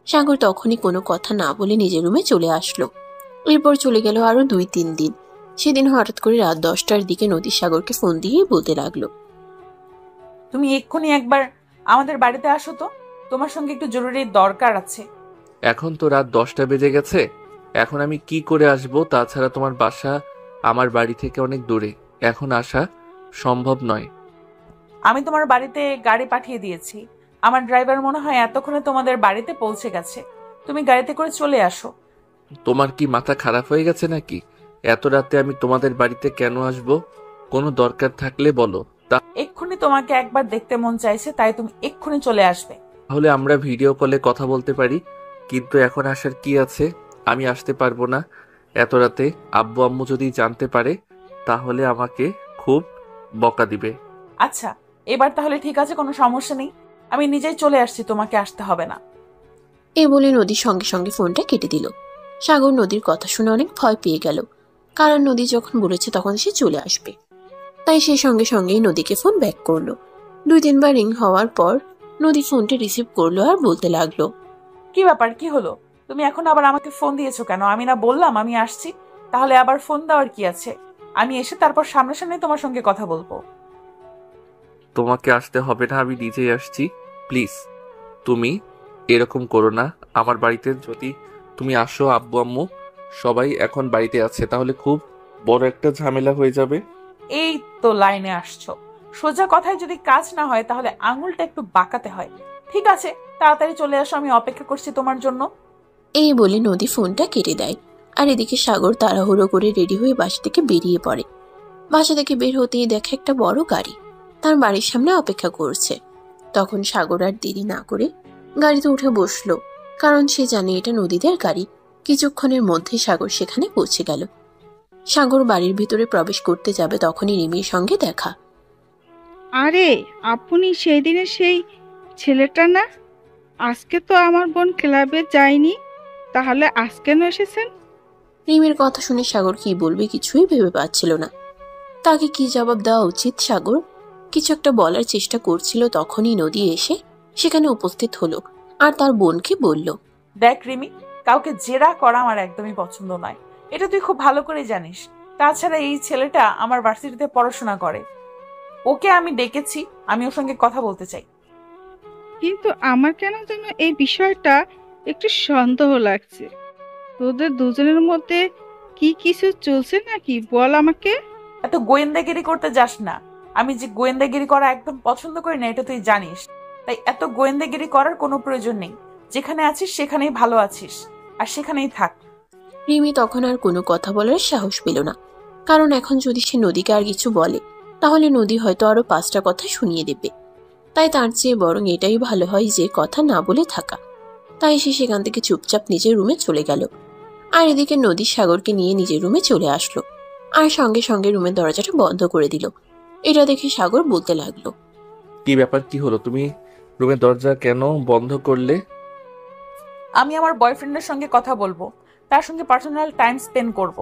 সাগর তখনই কোনো কথা না বলে নিজের রুমে চলে আসলো। এরপর চলে গেল আরো 2-3 দিন। সেদিন হঠাৎ করে রাত 10টার দিকে নদী সাগরকে ফোন দিয়ে বলতে লাগলো, তুমি এক্ষুনি একবার আমাদের বাড়িতে আসো তো, তোমার সঙ্গে একটু জরুরি দরকার আছে। এখন তো রাত 10টা বেজে গেছে, এখন আমি কি করে আসব? তাছাড়া তোমার বাসা আমার বাড়ি থেকে অনেক দূরে, এখন আসা সম্ভব নয়। আমি তোমার বাড়িতে গাড়ি পাঠিয়ে দিয়েছি, আমার ড্রাইভার মনে হয় এতক্ষণে তোমাদের বাড়িতে পৌঁছে গেছে। তুমি গাড়িতে করে চলে আসো। তোমার কি মাথা খারাপ হয়ে গেছে নাকি? এত রাতে আমি তোমাদের বাড়িতে কেন আসব? কোনো দরকার থাকলে বলো, এক্ষুনি তোমাকে একবার দেখতে মন চাইছে, তাই তুমি এক্ষুনি চলে আসবে। তাহলে আমরা ভিডিও কলে কথা বলতে পারি, কিন্তু এখন আসার কি আছে? আমি আসতে পারবো না এত রাতে। আব্বু আম্মু যদি জানতে পারে তাহলে আমাকে খুব বকা দিবে। আচ্ছা, এবার তাহলে ঠিক আছে, কোনো সমস্যা নেই, আমি নিজেই চলে আসছি, তোমাকে আসতে হবে না। এই বলে নদীর সঙ্গে সঙ্গে ফোনটা কেটে দিল। সাগর নদীর কথা শুনে অনেক ভয় পেয়ে গেল, কারণ নদী যখন বলেছে তখন সে চলে আসবে। তাই সে সঙ্গে সঙ্গেই নদীকে ফোন ব্যাক করলো। 2-3 বার রিং হওয়ার পর নদী ফোনটা রিসিভ করলো আর বলতে লাগলো, কি ব্যাপার, কি হলো? তুমি এখন আবার আমাকে ফোন দিয়েছো কেন? আমি না বললাম আমি আসছি? তাহলে আবার ফোন দেওয়ার কি আছে? আমি এসে তারপর সামনাসামনি তোমার সঙ্গে কথা বলবো। তোমাকে আসতে হবে না, আমি নিজেই আসছি। প্লিজ তুমি এরকম করো না। আমার বাড়িতে যদি তুমি আসো, আব্বু আম্মু সবাই এখন বাড়িতে আছে, তাহলে খুব বড় একটা ঝামেলা হয়ে যাবে। এই তো লাইনে আসছো। সোজা কথায় যদি কাজ না হয় তাহলে আঙুলটা একটু বাঁকাতে হয়। ঠিক আছে, তাড়াতাড়ি চলে আসো, আমি অপেক্ষা করছি তোমার জন্য। এই বলে নদী ফোনটা কেটে দেয়। আর এদিকে সাগর তাড়াহুড়ো করে রেডি হয়ে বাসা থেকে বেরিয়ে পড়ে। বাসা থেকে বের হতেই দেখে একটা বড় গাড়ি তার বাড়ির সামনে অপেক্ষা করছে। তখন সাগর আর দেরি না করে গাড়িতে উঠে বসলো, কারণ সে জানে এটা নদীদের গাড়ি। কিছুক্ষণের মধ্যে সাগর সেখানে পৌঁছে গেল। সাগর বাড়ির ভিতরে প্রবেশ করতে যাবে, তখনই রিমির সঙ্গে দেখা। আরে আপনি সেই দিনে সেই ছেলেটা না? আজকে তো আমার বোন ক্লাবে যায়নি, তাহলে আজ কেন এসেছেন? রিমির কথা শুনে সাগর কি বলবে কিছুই ভেবে পাচ্ছিল না। তাকে কি জবাব দেওয়া উচিত। সাগর কিছু একটা বলার চেষ্টা করছিল, তখনই নদী এসে সেখানে উপস্থিত হলো আর তার বোনকে বলল, দেখ রিমি, কাউকে জেরা করা আমার একদমই পছন্দ নয়, এটা তুই খুব ভালো করে জানিস। তাছাড়া এই ছেলেটা আমার ভার্সিটিতে পড়াশোনা করে, ওকে আমি ডেকেছি, আমি ওর সঙ্গে কথা বলতে চাই। কিন্তু আমার কেন যেন এই বিষয়টা একটু সন্দেহ লাগছে। তোদের দুজনের মধ্যে কি কিছু চলছে নাকি? বল আমাকে। এত গোয়েন্দাগিরি করতে যাস না। আমি যে গোয়েন্দাগিরি করা একদম পছন্দ করি না এটা তুই জানিস, তাই এত গোয়েন্দাগিরি করার কোনো প্রয়োজন নেই। যেখানে আছিস সেখানেই ভালো আছিস, আর সেখানেই থাক। রিমি তখন আর কোনো কথা বলার সাহস পেল না, কারণ এখন যদি সে নদীকে আর কিছু বলে তাহলে নদী হয়তো আরো 5টা কথা শুনিয়ে দেবে। তাই তার চেয়ে বরং এটাই ভালো হয় যে কথা না বলে থাকা। তাই সে সেখান থেকে চুপচাপ নিজের রুমে চলে গেল। আর এদিকে নদী সাগরকে নিয়ে নিজের রুমে চলে আসলো, আর সঙ্গে সঙ্গে রুমের দরজাটা বন্ধ করে দিল। এটা দেখে সাগর বলতে লাগলো, কি ব্যাপার, কি হলো? তুমি রুমের দরজা কেন বন্ধ করলে? আমি আমার বয়ফ্রেন্ডের সঙ্গে কথা বলবো, তার সঙ্গে পার্সোনাল টাইম স্পেন্ড করব।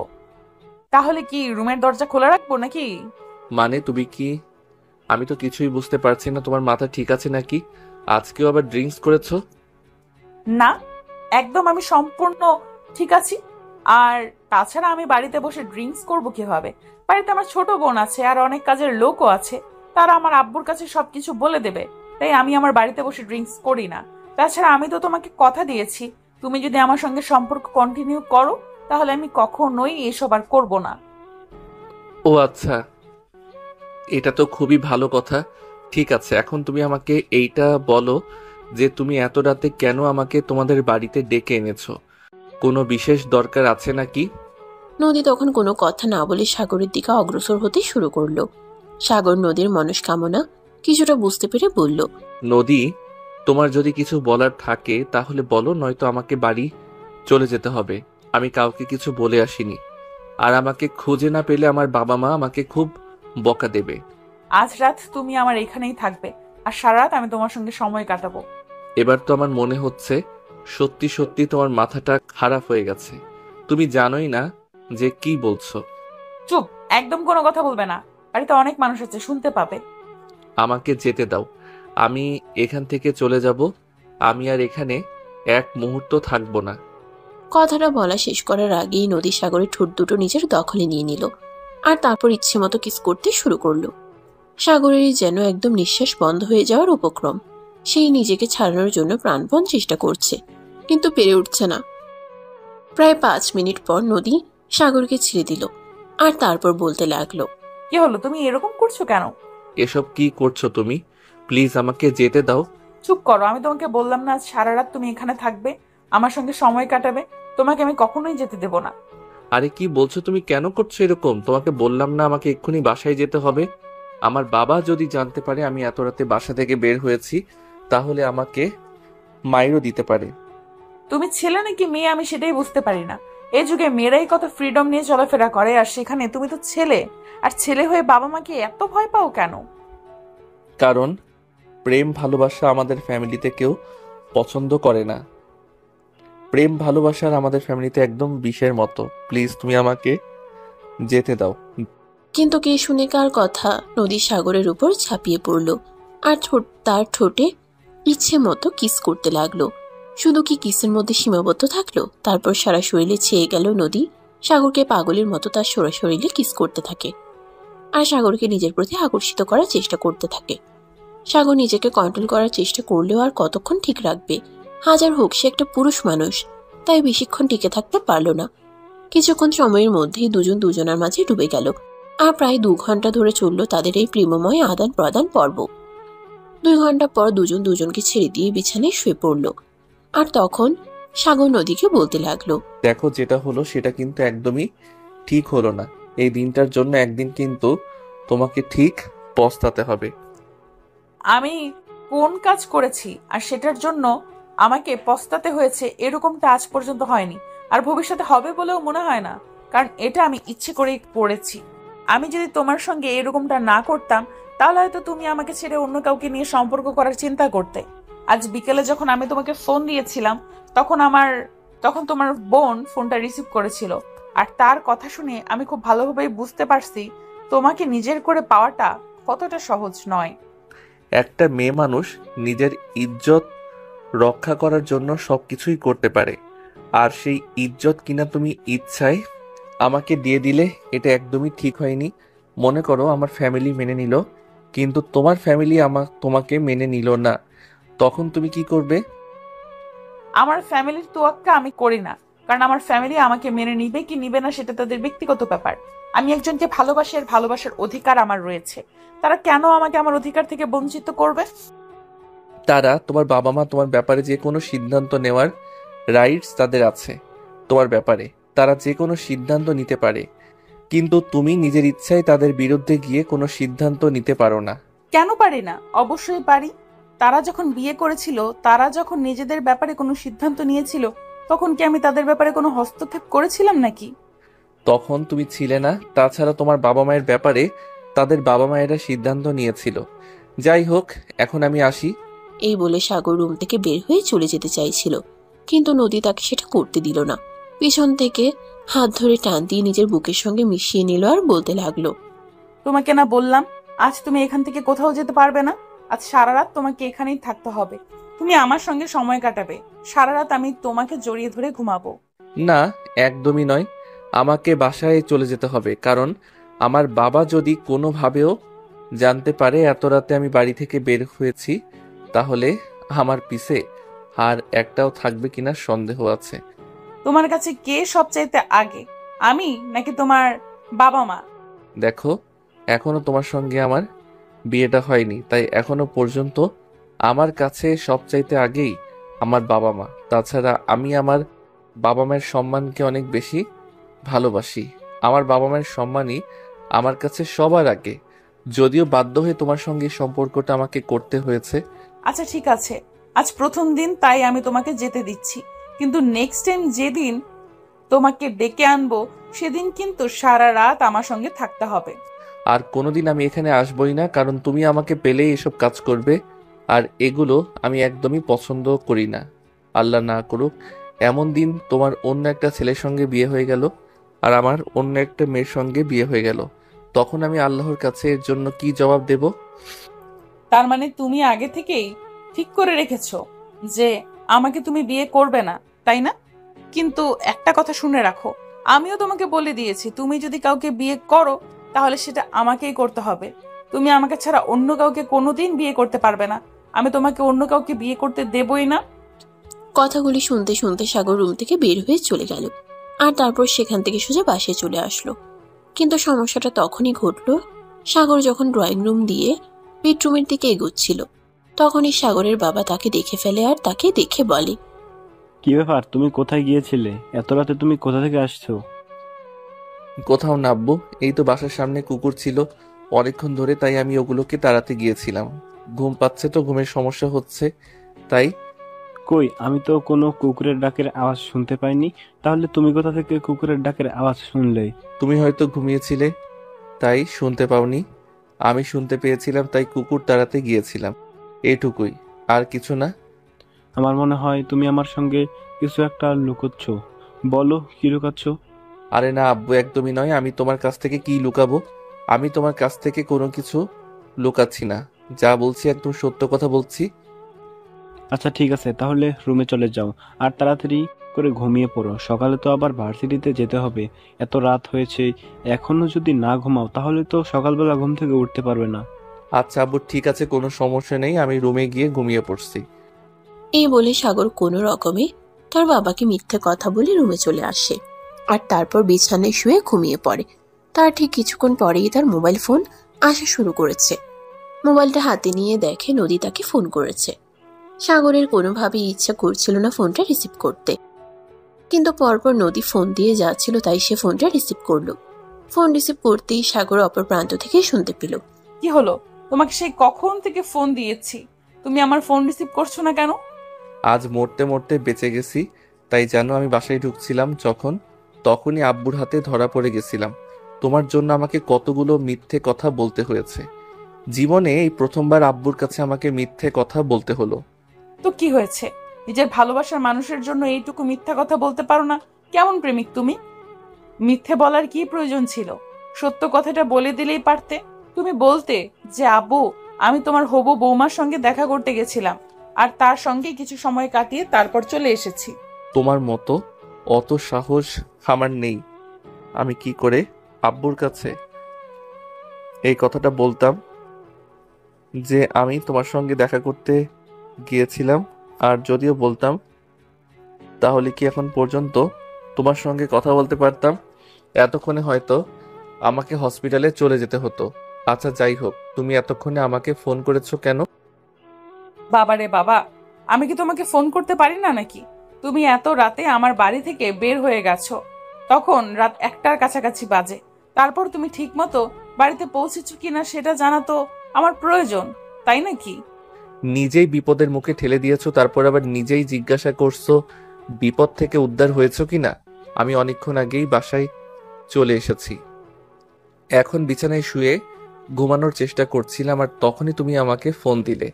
তাহলে কি রুমের দরজা খোলা রাখবো নাকি? মানে তুমি কি? আমি তো কিছুই বুঝতে পারছি না। তোমার মাথা ঠিক আছে নাকি? আজকেও আবার ড্রিঙ্কস করেছো? না, একদম আমি সম্পূর্ণ ঠিক আছি। আর তাছাড়া আমি বাড়িতে বসে ড্রিঙ্কস করব কিভাবে? বাড়িতে আমার ছোট বোন আছে আর অনেক কাজের লোকও আছে, তারা আমার আব্বুর কাছে সবকিছু বলে দেবে। তাই আমি আমার বাড়িতে বসে ড্রিঙ্কস করি না। তাছাড়া আমি তো তোমাকে কথা দিয়েছি, তুমি যদি আমার সঙ্গে সম্পর্ক কন্টিনিউ করো তাহলে আমি কখনোই এসব আর করবো না। ও আচ্ছা, এটা তো খুবই ভালো কথা। ঠিক আছে, এখন তুমি আমাকে এইটা বলো যে তুমি এত রাতে কেন আমাকে তোমাদের বাড়িতে ডেকে এনেছো? কোনো বিশেষ দরকার আছে নাকি? নদী তখন কোনো কথা না বলে সাগরের দিকে অগ্রসর হতে শুরু করলো। সাগর নদীর মনস্কামনা কিছুটা বুঝতে পেরে বলল, নদী, তোমার যদি কিছু বলার থাকে তাহলে বলো, নয়তো আমাকে বাড়ি চলে যেতে হবে। আমি কাউকে কিছু বলে আসিনি, আর আমাকে খুঁজে না পেলে আমার বাবা মা আমাকে খুব বকা দেবে। আজ রাত তুমি আমার এখানেই থাকবে, আর সারা রাত আমি তোমার সঙ্গে সময় কাটাবো। এবার তো আমার মনে হচ্ছে সত্যি সত্যি তোমার মাথাটা খারাপ হয়ে গেছে। তুমি জানোই না যে কি বলছো। চুপ, একদম কোনো কথা বলবে না, বাড়িতে অনেক মানুষ আছে, শুনতে পাবে। আমাকে যেতে দাও, আমি এখান থেকে চলে যাব। আমি আর এখানে এক মুহূর্ত থাকবো না। কথাটা বলা শেষ করার আগেই নদী সাগরের ঠোঁট দুটো নিজের দখলে নিয়ে নিল, আর তারপর ইচ্ছে মতো কিস করতে শুরু করলো। সাগরের যেন একদম নিঃশ্বাস বন্ধ হয়ে যাওয়ার উপক্রম। সেই নিজেকে ছাড়ানোর জন্য প্রাণপণ চেষ্টা করছে, কিন্তু পেরে উঠছে না। প্রায় 5 মিনিট পর নদী সাগরকে ছেড়ে দিল, আর তারপর বলতে লাগলো, কি হলো, তুমি এরকম করছো কেন? এসব কি করছো তুমি? প্লিজ আমাকে যেতে দাও। চুপ করো, আমি তোমাকে বললাম না আজ সারা রাত তুমি এখানে থাকবে, আমার সঙ্গে সময় কাটাবে। তোমাকে আমি কখনোই যেতে দেব না। আরে কি বলছো তুমি? কেন করছো এরকম? তোমাকে বললাম না আমাকে এক্ষুনি বাসায় যেতে হবে? আমার বাবা যদি জানতে পারে আমি এত রাতে বাসা থেকে বের হয়েছি তাহলে আমাকে মাইরও দিতে পারে। তুমি ছেলে নাকি মেয়ে আমি সেটাই বুঝতে পারি না। এই যুগে মেয়েরাই কত ফ্রিডম নিয়ে চলাফেরা করে, আর সেখানে তুমি তো ছেলে, আর ছেলে হয়ে বাবা মাকে এত ভয় পাও কেন? কারণ প্রেম ভালোবাসা আমাদের ফ্যামিলিতে কেউ পছন্দ করে না। প্রেম ভালোবাসার আমাদের ফ্যামিলিতে একদম বিষের মতো। প্লিজ তুমি আমাকে যেতে দাও। কিন্তু কে শুনে কার কথা নদী সাগরের উপর ঝাঁপিয়ে পড়ল, আর তার ঠোঁটে ইচ্ছে মতো কিস করতে লাগলো। শুধু কি কিসের মধ্যে সীমাবদ্ধ থাকলো, তারপর সারা শরীরে ছেয়ে গেল নদী সাগরকে পাগলের মতো তার সোরা শরীরে কিস করতে থাকে, আর সাগরকে নিজের প্রতি আকর্ষিত করার চেষ্টা করতে থাকে। সাগর নিজেকে কন্ট্রোল করার চেষ্টা করলেও আর কতক্ষণ ঠিক রাখবে, হাজার হোক সে একটা পুরুষ মানুষ, তাই বেশিক্ষণ টিকে থাকতে পারল না। কিছুক্ষণ সময়ের মধ্যেই দুজন দুজনার মাঝে ডুবে গেল। আর প্রায় 2 ঘন্টা ধরে চলল তাদের এই প্রেমময় আদান প্রদান পর্ব। 2 ঘন্টা পর দুজন দুজনকে ছেড়ে দিয়ে বিছানায় শুয়ে পড়ল। আর তখন সাগর নদীকে বলতে লাগলো, দেখো, যেটা হলো সেটা কিন্তু একদমই ঠিক হলো না। এই দিনটার জন্য একদিন কিন্তু তোমাকে ঠিক পস্তাতে হবে। আমি কোন কাজ করেছি আর সেটার জন্য আমাকে পস্তাতে হয়েছে এরকমটা আজ পর্যন্ত হয়নি, আর ভবিষ্যতে হবে বলেও মনে হয় না, কারণ এটা আমি ইচ্ছে করেই করেছি। আমি যদি তোমার সঙ্গে এরকমটা না করতাম তাহলে হয়তো তুমি আমাকে ছেড়ে অন্য কাউকে নিয়ে সম্পর্ক করার চিন্তা করতে। আজ বিকেলে যখন আমি তোমাকে ফোন দিয়েছিলাম তখন তোমার বোন ফোনটা রিসিভ করেছিল, আর তার কথা শুনে আমি খুব ভালোভাবেই বুঝতে পারছি তোমাকে নিজের করে পাওয়াটা কতটা সহজ নয়। একটা মেয়ে মানুষ নিজের ইজ্জত রক্ষা করার জন্য সবকিছুই করতে পারে, আর সেই ইজ্জত কিনা তুমি ইচ্ছায় আমাকে দিয়ে দিলে, এটা একদমই ঠিক হয়নি। মনে করো আমার ফ্যামিলি মেনে নিল, কিন্তু তোমার ফ্যামিলি তোমাকে মেনে নিল না, তখন তুমি কি করবে? আমার ফ্যামিলির তোয়াক্কা আমি করি না, কারণ আমার ফ্যামিলি আমাকে মেনে নিবে কি নিবে না সেটা তাদের ব্যক্তিগত ব্যাপার। আমি একজনকে ভালোবাসি আর ভালোবাসার অধিকার আমার রয়েছে। তারা কেন আমাকে আমার অধিকার থেকে বঞ্চিত করবে? তারা, তোমার বাবা মা তোমার ব্যাপারে যে কোনো সিদ্ধান্ত নেওয়ার রাইটস তাদের আছে। তোমার ব্যাপারে তারা যে কোনো সিদ্ধান্ত নিতে পারে, কিন্তু তুমি নিজের ইচ্ছায় তাদের বিরুদ্ধে গিয়ে কোনো সিদ্ধান্ত নিতে পারো না। কেন পারি না? অবশ্যই পারি। তারা যখন বিয়ে করেছিল, তারা যখন নিজেদের ব্যাপারে কোনো সিদ্ধান্ত নিয়েছিল, তখন কি আমি তাদের ব্যাপারে কোনো হস্তক্ষেপ করেছিলাম নাকি? তখন তুমি ছিলে না। তাছাড়া তোমার বাবা মায়ের ব্যাপারে তাদের বাবা মায়েরা সিদ্ধান্ত নিয়েছিল। যাই হোক, এখন আমি আসি। এই বলে সাগর রুম থেকে বের হয়ে চলে যেতে চাইছিল, কিন্তু নদী তাকে সেটা করতে দিল না। পিছন থেকে হাত ধরে টান দিয়ে নিজের বুকের সঙ্গে মিশিয়ে নিল আর বলতে লাগলো, তোমাকে না বললাম আজ তুমি এখান থেকে কোথাও যেতে পারবে না? আজ সারা রাত তোমাকে এখানেই থাকতে হবে। তুমি আমার সঙ্গে সময় কাটাবে, সারা রাত আমি তোমাকে জড়িয়ে ধরে ঘুমাবো। না, একদমই নয়। আমাকে বাসায় চলে যেতে হবে, কারণ আমার বাবা যদি কোনোভাবেও জানতে পারে এত রাতে আমি বাড়ি থেকে বের হয়েছি, তাহলে আমার পিছে আর একটাও থাকবে কিনা সন্দেহ আছে। তোমার কাছে কে সবচাইতে আগে, আমি নাকি তোমার বাবা মা? দেখো, এখনো তোমার সঙ্গে আমার বিয়েটা হয়নি, তাই এখনো পর্যন্ত আমার কাছে সবচাইতে আগেই আমার বাবা মা। তাছাড়া আমি আমার বাবা মায়ের সম্মানকে অনেক বেশি ভালোবাসি। আমার বাবা মায়ের সম্মানই আমার কাছে সবার আগে, যদিও বাধ্য হয়ে তোমার সঙ্গে সম্পর্কটা আমাকে করতে হয়েছে। আচ্ছা ঠিক আছে, আজ প্রথম দিন তাই আমি তোমাকে যেতে দিচ্ছি, কিন্তু নেক্সট টাইম যেদিন তোমাকে ডেকে আনবো সেদিন কিন্তু সারা রাত আমার সঙ্গে থাকতে হবে। আর কোনোদিন আমি এখানে আসবই না, কারণ তুমি আমাকে পেলেই এসব কাজ করবে, আর এগুলো আমি একদমই পছন্দ করি না। আল্লাহ না করুক এমন দিন তোমার অন্য একটা ছেলের সঙ্গে বিয়ে হয়ে গেল আর আমার অন্য একটা মেয়ের সঙ্গে বিয়ে হয়ে গেল, তখন আমি আল্লাহর কাছে এর জন্য কি জবাব দেব? তার মানে তুমি আগে থেকেই ঠিক করে রেখেছো যে আমাকে তুমি বিয়ে করবে না, তাই না? কিন্তু একটা কথা শুনে রাখো, আমিও তোমাকে বলে দিয়েছি তুমি যদি কাউকে বিয়ে করো তাহলে সেটা আমাকেই করতে হবে। তুমি আমাকে ছাড়া অন্য কাউকে কোনোদিন বিয়ে করতে পারবে না। আমি তোমাকে অন্য কাউকে বিয়ে করতে দেবই না। কথাগুলি শুনতে শুনতে সাগর রুম থেকে বের হয়ে চলে গেল, আর তারপর সেখান থেকে সোজা বাসায় চলে আসলো। কিন্তু সমস্যাটা তখনই ঘটলো সাগর যখন ড্রয়িং রুম দিয়ে বেডরুমের দিকে এগোচ্ছিল। তখনই সাগরের বাবা তাকে দেখে ফেলে আর তাকে দেখে বলে, কি ব্যাপার, তুমি কোথায় গিয়েছিলে? এত রাতে তুমি কোথা থেকে আসছো? কোথাও নামবো, এই তো বাসার সামনে কুকুর ছিল অনেকক্ষণ ধরে, তাই আমি ওগুলোকে তাড়াতে গিয়েছিলাম। ঘুম পাচ্ছে তো, ঘুমের সমস্যা হচ্ছে তাই। কই, আমি তো কোনো কুকুরের ডাকের আওয়াজ শুনতে পাইনি। তাহলে তুমি কোথা থেকে কুকুরের ডাকের আওয়াজ শুনলে? তুমি হয়তো ঘুমিয়েছিলে তাই শুনতে পাওনি, আমি শুনতে পেয়েছিলাম তাই কুকুর তাড়াতে গিয়েছিলাম, এটুকুই, আর কিছু না। আমার মনে হয় তুমি আমার সঙ্গে কিছু একটা লুকোচ্ছ। বলো, কি লুকাচ্ছ? আরে না আব্বু, একদমই নয়। আমি তোমার কাছ থেকে কি লুকাবো? আমি তোমার কাছ থেকে কোনো কিছু লুকাচ্ছি না, যা বলছি একদম সত্য কথা বলছি। আচ্ছা ঠিক আছে, তাহলে রুমে চলে যাও আর তাড়াতাড়ি করে ঘুমিয়ে পড়ো। সকালে তো আবার ভার্সিটিতে যেতে হবে। এত রাত হয়েছে, এখনো যদি না ঘুমাও তাহলে তো সকালবেলা ঘুম থেকে উঠতে পারবে না। আচ্ছা আব্বু, ঠিক আছে, কোনো সমস্যা নেই, আমি রুমে গিয়ে ঘুমিয়ে পড়ছি। এই বলে সাগর কোনো রকমে তার বাবাকে মিথ্যে কথা বলে রুমে চলে আসে আর তারপর বিছানায় শুয়ে ঘুমিয়ে পড়ে। তার ঠিক কিছুক্ষণ পরেই তার মোবাইল ফোন আসা শুরু করেছে। মোবাইলটা হাতে নিয়ে দেখে নদী তাকে ফোন করেছে। সাগরের কোনোভাবেই ইচ্ছা করছিল না ফোনটা রিসিভ করতে, কিন্তু পরপর নদী ফোন দিয়ে যাচ্ছিল তাই সে ফোনটা রিসিভ করলো। ফোন রিসিভ করতেই সাগর অপর প্রান্ত থেকে শুনতে পেল, কি হলো? তোমাকে সেই কখন থেকে ফোন দিয়েছি, তুমি আমার ফোন রিসিভ করছো না কেন? আজ মরতে মরতে বেঁচে গেছি, তাই জানো আমি বাসায় ঢুকছিলাম তখনই আব্বুর হাতে ধরা পড়ে গেছিলাম। তোমার জন্য আমাকে কতগুলো মিথ্যে কথা বলতে হয়েছে। জীবনে এই প্রথমবার আব্বুর কাছে আমাকে মিথ্যে কথা বলতে হলো। তো কি হয়েছে? নিজের ভালোবাসার মানুষের জন্য এইটুকু মিথ্যা কথা বলতে পারো না? কেমন প্রেমিক তুমি? মিথ্যে বলার কি প্রয়োজন ছিল? সত্য কথাটা বলে দিলেই পারতে। তুমি বলতে যে আব্বু, আমি তোমার হবু বৌমার সঙ্গে দেখা করতে গেছিলাম আর তার সঙ্গে কিছু সময় কাটিয়ে তারপর চলে এসেছি। তোমার মতো অত সাহস আমার নেই। আমি কি করে আব্বুর কাছে এই কথাটা বলতাম যে আমি তোমার সঙ্গে দেখা করতে গিয়েছিলাম? আর যদিও বলতাম, তাহলে কি এখন পর্যন্ত তোমার সঙ্গে কথা বলতে পারতাম? এতক্ষণে হয়তো আমাকে হসপিটালে চলে যেতে হতো। আচ্ছা যাই হোক, তুমি এতক্ষণে আমাকে ফোন করেছো কেন? বাবারে বাবা, আমি কি তোমাকে ফোন করতে পারি না নাকি? তুমি এত রাতে আমার বাড়ি থেকে বের হয়ে গেছো, তখন রাত 1টার কাছাকাছি বাজে। তারপর তুমি ঠিক মতো বাড়িতে পৌঁছেছো কিনা সেটা জানা তো আমার প্রয়োজন, তাই নাকি? নিজেই বিপদের মুখে ঠেলে দিয়েছো, তারপর আবার নিজেই জিজ্ঞাসা করছো বিপদ থেকে উদ্ধার হয়েছো কিনা। আমি অনেকক্ষণ আগেই বাসায় চলে এসেছি, এখন বিছানায় শুয়ে ঘুমানোর চেষ্টা করছিলাম, আর তখনই তুমি আমাকে ফোন দিলে।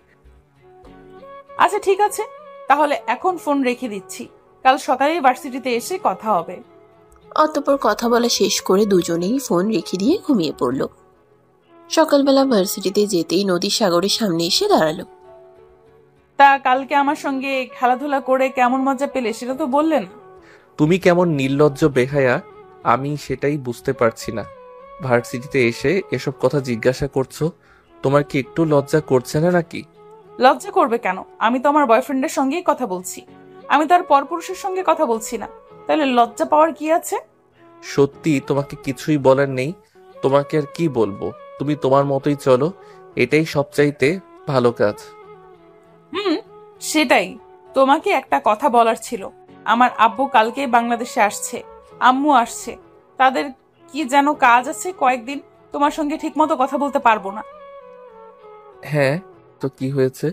আচ্ছা ঠিক আছে, তাহলে এখন ফোন রেখে দিচ্ছি, কাল সকালেই ভার্সিটিতে এসে কথা হবে। অতঃপর কথা বলা শেষ করে দুজনেই ফোন রেখে দিয়ে ঘুমিয়ে পড়ল। সকালবেলা ভার্সিটিতে যেতেই নদী সাগরের সামনে এসে দাঁড়ালো। তা কালকে আমার সঙ্গে খেলাধুলা করে কেমন মজা পেলে সেটা তো বললেন না। তুমি কেমন নির্লজ্জ বেহায়া, আমি সেটাই বুঝতে পারছি না। ভার্সিটিতে এসে এসব কথা জিজ্ঞাসা করছো, তোমার কি একটু লজ্জা করছে না নাকি? লজ্জা করবে কেন? আমি তো আমার বয়ফ্রেন্ডের সঙ্গেই কথা বলছি, আমি তো আর পরপুরুষের সঙ্গে কথা বলছি না, তাহলে লজ্জা পাওয়ার কি আছে? সত্যি তোমাকে কিছুই বলার নেই, তোমাকে আর কি বলবো। তুমি তোমার মতোই চলো, এটাই সবচাইতে ভালো কাজ। সেটাই। তোমাকে একটা কথা বলার ছিল। আমার আব্বু কালকে বাংলাদেশে আসছে, আম্মু আসছে, তাদের কি যেন কাজ আছে কয়েকদিন, তোমার সঙ্গে ঠিক মতো কথা বলতে পারবো না। হ্যাঁ, তো কি হয়েছে?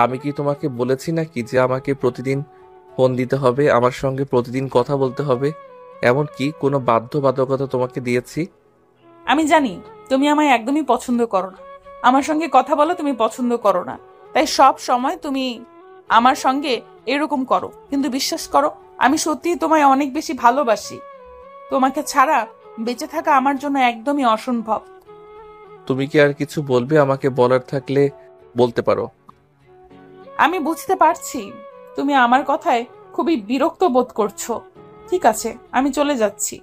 আমি কি তোমাকে বলেছি নাকি যে আমাকে প্রতিদিন ফোন দিতে হবে, আমার সঙ্গে প্রতিদিন কথা বলতে হবে? এমন কি কোনো বাধ্যবাধকতা তোমাকে দিয়েছি? আমি জানি তুমি আমায় একদমই পছন্দ করো না, আমার সঙ্গে কথা বলো তুমি পছন্দ করো না, তাই সব সময় তুমি আমার সঙ্গে এরকম করো। কিন্তু বিশ্বাস করো, আমি সত্যিই তোমায় অনেক বেশি ভালোবাসি। তোমাকে ছাড়া বেঁচে থাকা আমার জন্য একদমই অসম্ভব। তুমি কি আর কিছু বলবে? আমাকে বলার থাকলে বলতে পারো। আমি বুঝতে পারছি তুমি আমার কথায় খুবই বিরক্ত বোধ করছো। ঠিক আছে, আমি চলে যাচ্ছি।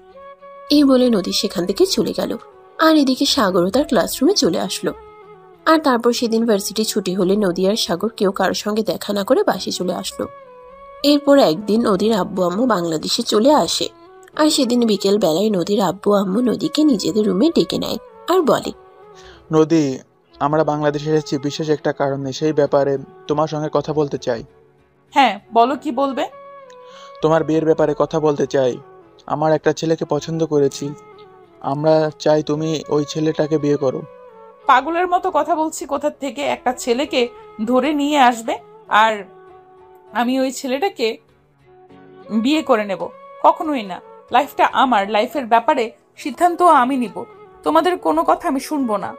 এই বলে নদী সেখান থেকে চলে গেল। আর এদিকে সাগরও তার ক্লাসরুমে চলে আসলো। আর তারপর সেদিন ভার্সিটি ছুটি হলে নদী আর সাগর কেউ কারোর সঙ্গে দেখা না করে বাসে চলে আসলো। এরপর একদিন নদীর আব্বু আম্মু বাংলাদেশে চলে আসে। আর সেদিন বিকেল বেলায় নদীর আব্বু আম্মু নদীকে নিজেদের রুমে ডেকে নেয় আর বলে, নদী, আমরা বাংলাদেশে এসেছি বিশেষ একটা কারণে, সেই ব্যাপারে তোমার সঙ্গে কথা বলতে চাই। হ্যাঁ বলো, কি বলবে? তোমার বিয়ের ব্যাপারে কথা বলতে চাই। আমার একটা ছেলেকে পছন্দ করেছি, আমরা চাই তুমি ওই ছেলেটাকে বিয়ে করো। পাগলের মতো কথা বলছি কোথা থেকে? একটা ছেলেকে ধরে নিয়ে আসবে আর আমি ওই ছেলেটাকে বিয়ে করে নেব? কখনোই না। লাইফটা আমার, লাইফের ব্যাপারে সিদ্ধান্ত আমি নিব, তোমাদের কোনো কথা আমি শুনবো না।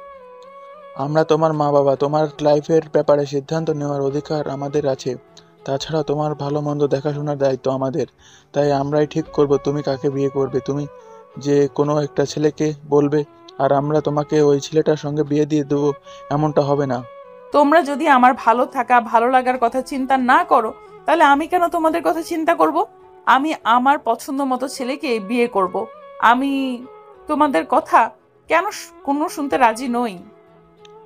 আমরা তোমার মা বাবা, তোমার লাইফের ব্যাপারে সিদ্ধান্ত নেওয়ার অধিকার আমাদের আছে। তাছাড়া তোমার ভালো মন্দ দেখাশোনার দায়িত্ব আমাদের। তাই আমরাই ঠিক করব তুমি কাকে বিয়ে করবে। তুমি যে কোনো একটা ছেলেকে বলবে আর আমরা তোমাকে ওই ছেলেটার সঙ্গে বিয়ে দিয়ে দেবো, এমনটা হবে না। তোমরা যদি আমার ভালো থাকা, ভালো লাগার কথা চিন্তা না করো, তাহলে আমি কেন তোমাদের কথা চিন্তা করব? আমি আমার পছন্দ মতো ছেলেকে বিয়ে করব। আমি তোমাদের কথা কেন কোনো শুনতে রাজি নই।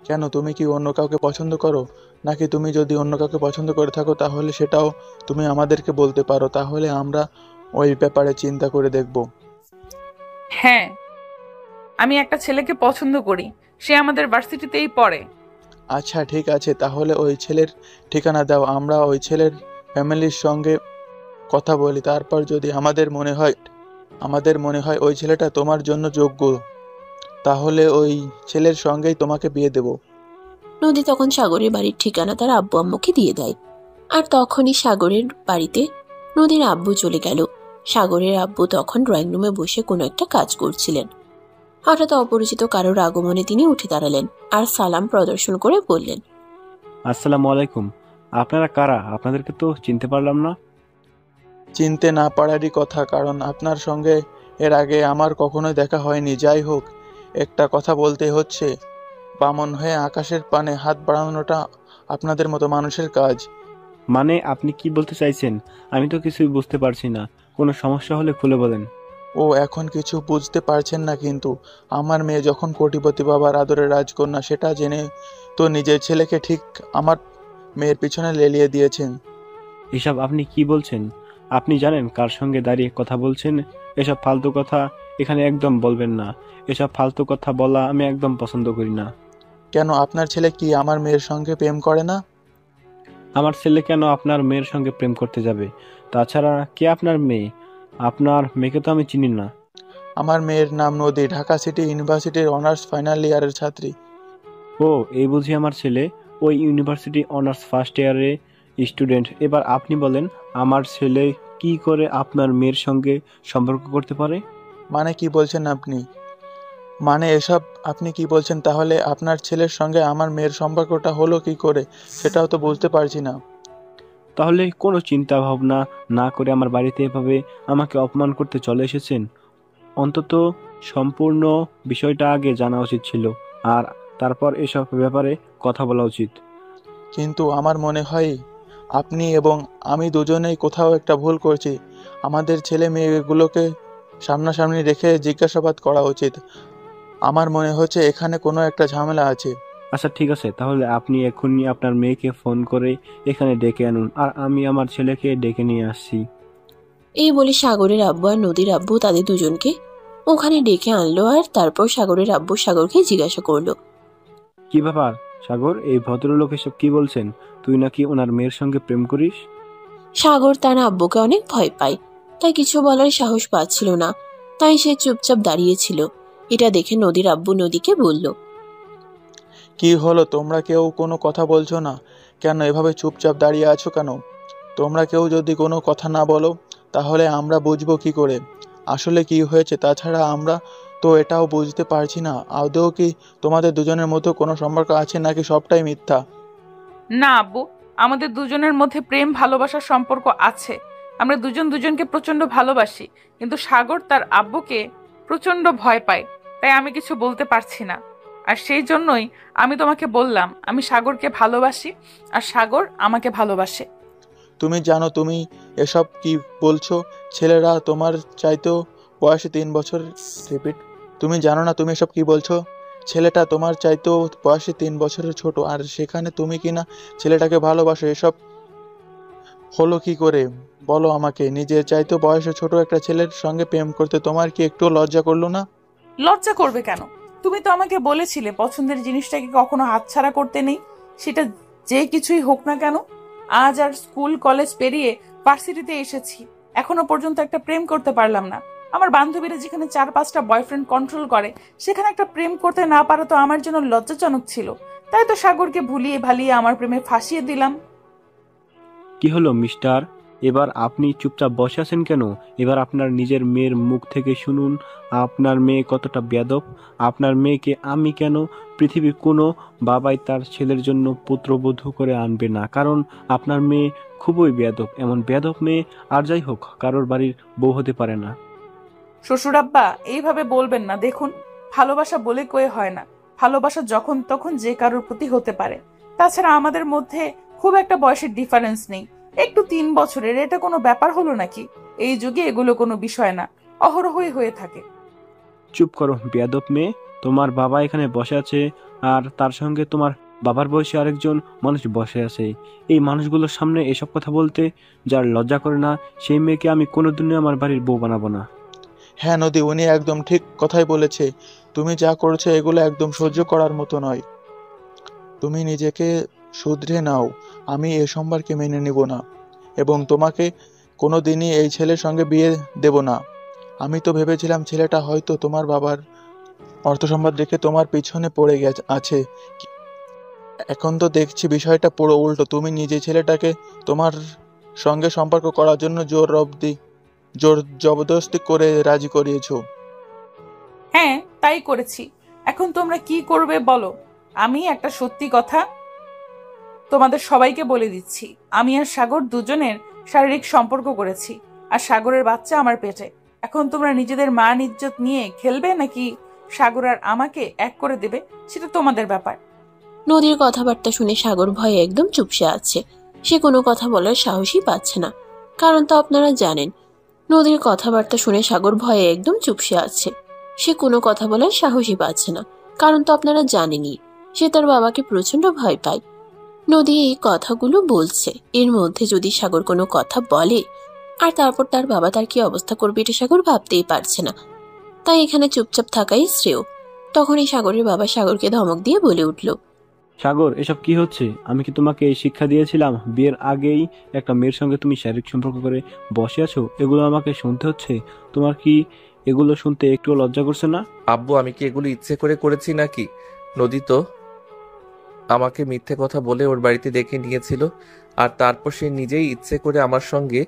কেন, তুমি কি অন্য কাউকে পছন্দ করো? নাকি তুমি যদি অন্য কাউকে পছন্দ করে থাকো তাহলে সেটাও তুমি আমাদেরকে বলতে পারো, তাহলে আমরা ওই ব্যাপারে চিন্তা করে দেখব। হ্যাঁ, আমি একটা ছেলেকে পছন্দ করি, সে আমাদের ভার্সিটিতেই পড়ে। আচ্ছা ঠিক আছে, তাহলে ওই ছেলের ঠিকানা দাও, আমরা ওই ছেলের ফ্যামিলির সঙ্গে কথা বলি। তারপর যদি আমাদের মনে হয় ওই ছেলেটা তোমার জন্য যোগ্য, তাহলে ওই ছেলের সঙ্গেই তোমাকে বিয়ে দেব। নদী তখন সাগরের বাড়ির ঠিকানা তার আব্বু আম্মুকে দিয়ে দেয়। আর তখনই সাগরের বাড়িতে নদীর আব্বু চলে গেল। সাগরের আব্বু তখন ড্রয়িং রুমে বসে কোনো একটা কাজ করছিলেন। হঠাৎ অপরিচিত কারোর আগমনে তিনি উঠে দাঁড়ালেন আর সালাম প্রদর্শন করে বললেন, আসসালামু আলাইকুম। আপনারা কারা? আপনাদেরকে তো চিনতে পারলাম না। চিনতে না পারারই কথা, কারণ আপনার সঙ্গে এর আগে আমার কখনোই দেখা হয়নি। যাই হোক, একটা কথা বলতে হচ্ছে, বামন হয়ে আকাশের পানে হাত বাড়ানোটা আপনাদের মতো মানুষের কাজ। মানে আপনি কি বলতে চাইছেন? আমি তো কিছুই বুঝতে পারছি না। কোনো সমস্যা হলে খুলে বলেন। ও এখন কিছু বুঝতে পারছেন না, কিন্তু আমার মেয়ে যখন কোটিপতি বাবার আদরের রাজকন্যা, সেটা জেনে তো নিজের ছেলেকে ঠিক আমার মেয়ের পিছনে লেলিয়ে দিয়েছেন। এসব আপনি কি বলছেন? আপনি জানেন কার সঙ্গে দাঁড়িয়ে কথা বলছেন? এসব ফালতু কথা এখানে একদম বলবেন না। এসব ফালতু কথা বলা আমি একদম পছন্দ করি না। কেন, আপনার ছেলে কি আমার মেয়ের সঙ্গে প্রেম করে না? আমার ছেলে কেন আপনার মেয়ের সঙ্গে প্রেম করতে যাবে? তাছাড়া কে আপনার মেয়ে? আপনার মেয়েকে তো আমি চিনি না। আমার মেয়ের নাম নদী, ঢাকা সিটি ইউনিভার্সিটির অনার্স ফাইনাল ইয়ারের ছাত্রী। ও, এই বুঝি আমার ছেলে ওই ইউনিভার্সিটি অনার্স ফার্স্ট ইয়ারে স্টুডেন্ট। এবার আপনি বলেন, আমার ছেলে কি করে আপনার মেয়ের সঙ্গে সম্পর্ক করতে পারে? মানে কি বলছেন আপনি? মানে এসব আপনি কি বলছেন? তাহলে আপনার ছেলের সঙ্গে আমার মেয়ের সম্পর্কটা হলো কি করে, সেটাও তো বুঝতে পারছি না। তাহলে কোনো চিন্তা ভাবনা না করে আমার বাড়িতে এভাবে আমাকে অপমান করতে চলে এসেছেন? অন্তত সম্পূর্ণ বিষয়টা আগে জানা উচিত ছিল, আর তারপর এসব ব্যাপারে কথা বলা উচিত। কিন্তু আমার মনে হয় আপনি এবং আমি দুজনেই কোথাও একটা ভুল করছি। আমাদের ছেলে মেয়েগুলোকে সামনাসামনি রেখে জিজ্ঞাসাবাদ করা উচিত। আমার মনে হচ্ছে এখানে কোনো একটা ঝামেলা আছে। আচ্ছা ঠিক আছে, তাহলে আপনি এখনই আপনার মেয়েকে ফোন করে এখানে ডেকে আনুন, আর আমি আমার ছেলেকে ডেকে নিয়ে আসছি। এই বলে সাগরের আব্বু আর নদীর আব্বু তাদের দুজনকে ওখানে ডেকে আনলো। আর তারপর সাগরের আব্বু সাগরকে জিজ্ঞাসা করলো, কি ব্যাপার সাগর, এই ভদ্রলোক এসব কি বলছেন? তুই নাকি ওনার মেয়ের সঙ্গে প্রেম করিস? সাগর তার আব্বুকে অনেক ভয় পায়, তাই কিছু বলার সাহস পাচ্ছিল না, তাই সে চুপচাপ দাঁড়িয়েছিল। এটা দেখে নদীর আব্বু নদীকে বলল, কি হলো, তোমরা কেউ কোনো কথা বলছো না কেন? এভাবে চুপচাপ দাঁড়িয়ে আছো কেন? তোমরা কেউ যদি কোনো কথা না বলো তাহলে আমরা বুঝবো কি করে আসলে কি হয়েছে? তাছাড়া আমরা তো এটাও বুঝতে পারছি না আদৌ কি তোমাদের দুজনের মধ্যে কোনো সম্পর্ক আছে নাকি সবটাই মিথ্যা। না আব্বু, আমাদের দুজনের মধ্যে প্রেম ভালোবাসার সম্পর্ক আছে। আমরা দুজন দুজনকে প্রচন্ড ভালোবাসি, কিন্তু সাগর তার আব্বুকে প্রচন্ড ভয় পায়, তাই আমি কিছু বলতে পারছি না। আর সেই জন্যই আমি তোমাকে বললাম আমি সাগরকে ভালোবাসি আর সাগর আমাকে ভালোবাসে। তুমি জানো তুমি এসব কি বলছো? ছেলেরা তোমার চাইতেও বয়সে 3 বছর। রিপিট, তুমি জানো না তুমি এসব কি বলছো? ছেলেটা তোমার চাইতেও বয়সে 3 বছরের ছোট, আর সেখানে তুমি কিনা ছেলেটাকে ভালোবাসো। এসব হলো কি করে বলো আমাকে? নিজের চাইতেও বয়সে ছোট একটা ছেলের সঙ্গে প্রেম করতে তোমার কি একটু লজ্জা করলো না? লজ্জা করবে কেন? তুমি তো আমাকে বলেছিলে পছন্দের জিনিসটাকে কখনো হাতছাড়া করতে নেই, সেটা যে কিছুই হোক না কেন। আজ আর স্কুল কলেজ পেরিয়ে ভার্সিটিতে এসেছি, এখনো পর্যন্ত একটা প্রেম করতে পারলাম না। আমার বান্ধবীরা যেখানে 4-5টা বয়ফ্রেন্ড কন্ট্রোল করে, সেখানে একটা প্রেম করতে না পারা তো আমার জন্য লজ্জাজনক ছিল। তাই তো সাগরকে ভুলিয়ে ভালিয়ে আমার প্রেমে ফাঁসিয়ে দিলাম। কি হলো মিস্টার, এবার আপনি চুপচাপ বসে আছেন কেন? এবার আপনার নিজের মেয়ের মুখ থেকে শুনুন আপনার মেয়ে কতটা বেয়াদব। আপনার মেয়েকে আমি কেন, পৃথিবীর কোনো বাবাই তার ছেলের জন্য পুত্রবধূ করে আনবে না, কারণ আপনার মেয়ে খুবই বেয়াদব। এমন বেয়াদব মেয়ে আর যাই হোক কারোর বাড়ির বউ হতে পারে না। শ্বশুর আব্বা, এইভাবে বলবেন না। দেখুন, ভালোবাসা বলে কয়ে হয় না। ভালোবাসা যখন তখন যে কারোর প্রতি হতে পারে। তাছাড়া আমাদের মধ্যে খুব একটা বয়সের ডিফারেন্স নেই, একটু 3 বছরের। এটা কোনো ব্যাপার হলো নাকি? এই যুগে এগুলো কোনো বিষয় না, অহরহই হয়ে থাকে। চুপ করো বেয়াদব মেয়ে। তোমার বাবা এখানে বসে আছে আর তার সঙ্গে তোমার বাবার বয়সে আরেকজন মানুষ বসে আছে, এই মানুষগুলোর সামনে এসব কথা বলতে যার লজ্জা করে না, সেই মেয়েকে আমি কোনোদিনই আমার বাড়ির বউ বানাবো না। হ্যাঁ নদী, উনি একদম ঠিক কথাই বলেছে। তুমি যা করছো এগুলো একদম সহ্য করার মতো নয়। তুমি নিজেকে শুধরে নাও। আমি এ সম্পর্কে মেনে নিব না এবং তোমাকে কোনোদিনই এই ছেলের সঙ্গে বিয়ে দেব না। আমি তো ভেবেছিলাম ছেলেটা হয়তো তোমার বাবার অর্থ সম্পদ রেখে তোমার পিছনে পড়ে আছে। এখন তো দেখছি বিষয়টা পুরো উল্টো। তুমি নিজে ছেলেটাকে তোমার সঙ্গে সম্পর্ক করার জন্য জোর জবরদস্তি করে রাজি করিয়েছো। হ্যাঁ, তাই করেছি। এখন তোমরা কি করবে বলো। আমি একটা সত্যি কথা তোমাদের সবাইকে বলে দিচ্ছি, আমি আর সাগর দুজনের শারীরিক সম্পর্ক করেছি, আর সাগরের বাচ্চা আমার পেটে। এখন তোমরা নিজেদের মান ইজ্জত নিয়ে খেলবে নাকি সাগর আর আমাকে এক করে দেবে, সেটা তোমাদের ব্যাপার। নদীর কথাবার্তা শুনে সাগর ভয়ে একদম চুপসে আছে। সে কোনো কথা বলার সাহসই পাচ্ছে না। কারণ তো আপনারা জানেন, নদীর কথাবার্তা শুনে সাগর ভয়ে একদম চুপসে আছে। সে কোনো কথা বলার সাহসই পাচ্ছে না। কারণ তো আপনারা জানেনই, সে তার বাবাকে প্রচন্ড ভয় পায়। নদী এই কথাগুলো বলছে, এর মধ্যে যদি সাগর কোনো কথা বলে আর তারপর তার বাবা তার কি অবস্থা করবে, এটা সাগর ভাবতেই পারছে না। তাই এখানে চুপচাপ থাকাই শ্রেয়। তখনই সাগরের বাবা সাগরকে ধমক দিয়ে বলে উঠল, সাগর, এসব কি হচ্ছে? আমি কি তোমাকে এই শিক্ষা দিয়েছিলাম? বিয়ের আগেই একটা মেয়ের সঙ্গে তুমি শারীরিক সম্পর্ক করে বসে আছো, এগুলো আমাকে শুনতে হচ্ছে। তোমার কি এগুলো শুনতে একটু লজ্জা করছে না? আব্বু, আমি কি এগুলো ইচ্ছে করে করেছি নাকি? নদী তো আমাকে মিথ্যে কথা বলে ওর বাড়িতে ডেকে নিয়েছিল, আর তারপর সে নিজেই ইচ্ছে করে আমার সঙ্গে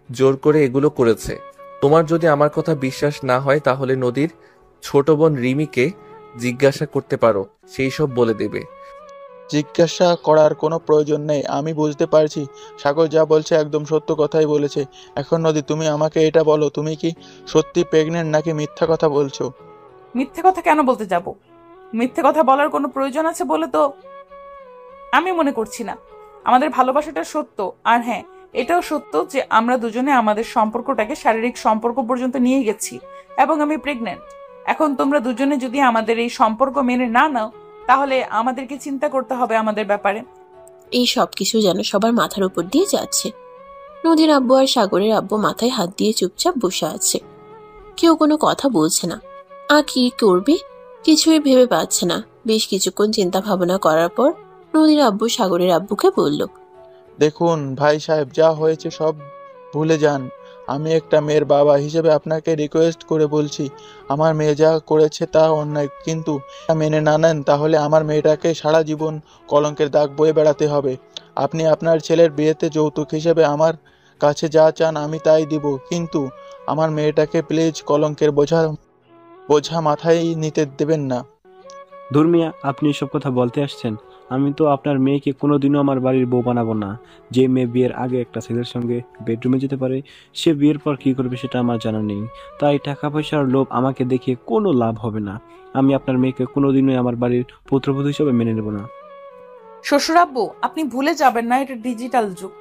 জোর করে এগুলো করেছে। তোমার যদি আমার কথা বিশ্বাস না হয় তাহলে নদীর ছোট বোন রিমিকে জিজ্ঞাসা করতে পারো, সেই সব বলে দেবে। জিজ্ঞাসা করার কোনো প্রয়োজন নেই। আমি বুঝতে পারছি সাগর যা বলছে একদম সত্য কথাই বলেছে। এখন নদী, তুমি আমাকে এটা বলো, তুমি কি সত্যি প্রেগনেন্ট নাকি মিথ্যা কথা বলছো? মিথ্যে কথা কেন বলতে যাব? মিথ্যে কথা বলার কোনো প্রয়োজন আছে বলে তো আমি মনে করছি না। আমাদের ভালোবাসাটা সত্য, আর হ্যাঁ, এটাও সত্য যে আমরা দুজনে আমাদের সম্পর্কটাকে শারীরিক সম্পর্ক পর্যন্ত নিয়ে গেছি এবং আমি প্রেগনেন্ট। এখন তোমরা দুজনে যদি আমাদের এই সম্পর্ক মেনে না নাও, তাহলে আমাদেরকে চিন্তা করতে হবে আমাদের ব্যাপারে। এই সব কিছু যেন সবার মাথার উপর দিয়ে যাচ্ছে। নদীর আব্বু আর সাগরের আব্বু মাথায় হাত দিয়ে চুপচাপ বসে আছে। কেউ কোনো কথা বলছে না। কি করবে কিছুই ভেবে পাচ্ছে না। বেশ কিছুক্ষণ চিন্তা ভাবনা করার পর নদীর আব্বু সাগরের আব্বুকে বলল, দেখুন ভাই সাহেব, যা হয়েছে সব ভুলে যান। আমি একটা মেয়ের বাবা হিসেবে আপনাকে রিকোয়েস্ট করে বলছি, আমার মেয়ে যা করেছে তা অন্যায়, কিন্তু মেনে না নেন তাহলে আমার মেয়েটাকে সারা জীবন কলঙ্কের দাগ বয়ে বেড়াতে হবে। আপনি আপনার ছেলের বিয়েতে যৌতুক হিসেবে আমার কাছে যা চান আমি তাই দিব, কিন্তু আমার মেয়েটাকে প্লিজ কলঙ্কের বোঝা মাথায় নিতে দেবেন না। ধর্মিয়া, আপনি এসব কথা বলতে আসছেন? আমি তো আপনার মেয়েকে কোনোদিনও আমার বাড়ির বউ বানাবো না। যে মেয়ে বিয়ের আগে একটা ছেলের সঙ্গে বেডরুমে যেতে পারে, সে বিয়ের পর কি করবে সেটা আমার জানা নেই। তাই টাকা পয়সার লোভ আমাকে দেখিয়ে কোনো লাভ হবে না। আমি আপনার মেয়েকে কোনোদিনই আমার বাড়ির পুত্রবধূ হিসেবে মেনে নেব না। শ্বশুরাব্বু, আপনি ভুলে যাবেন না, এটা ডিজিটাল যুগ।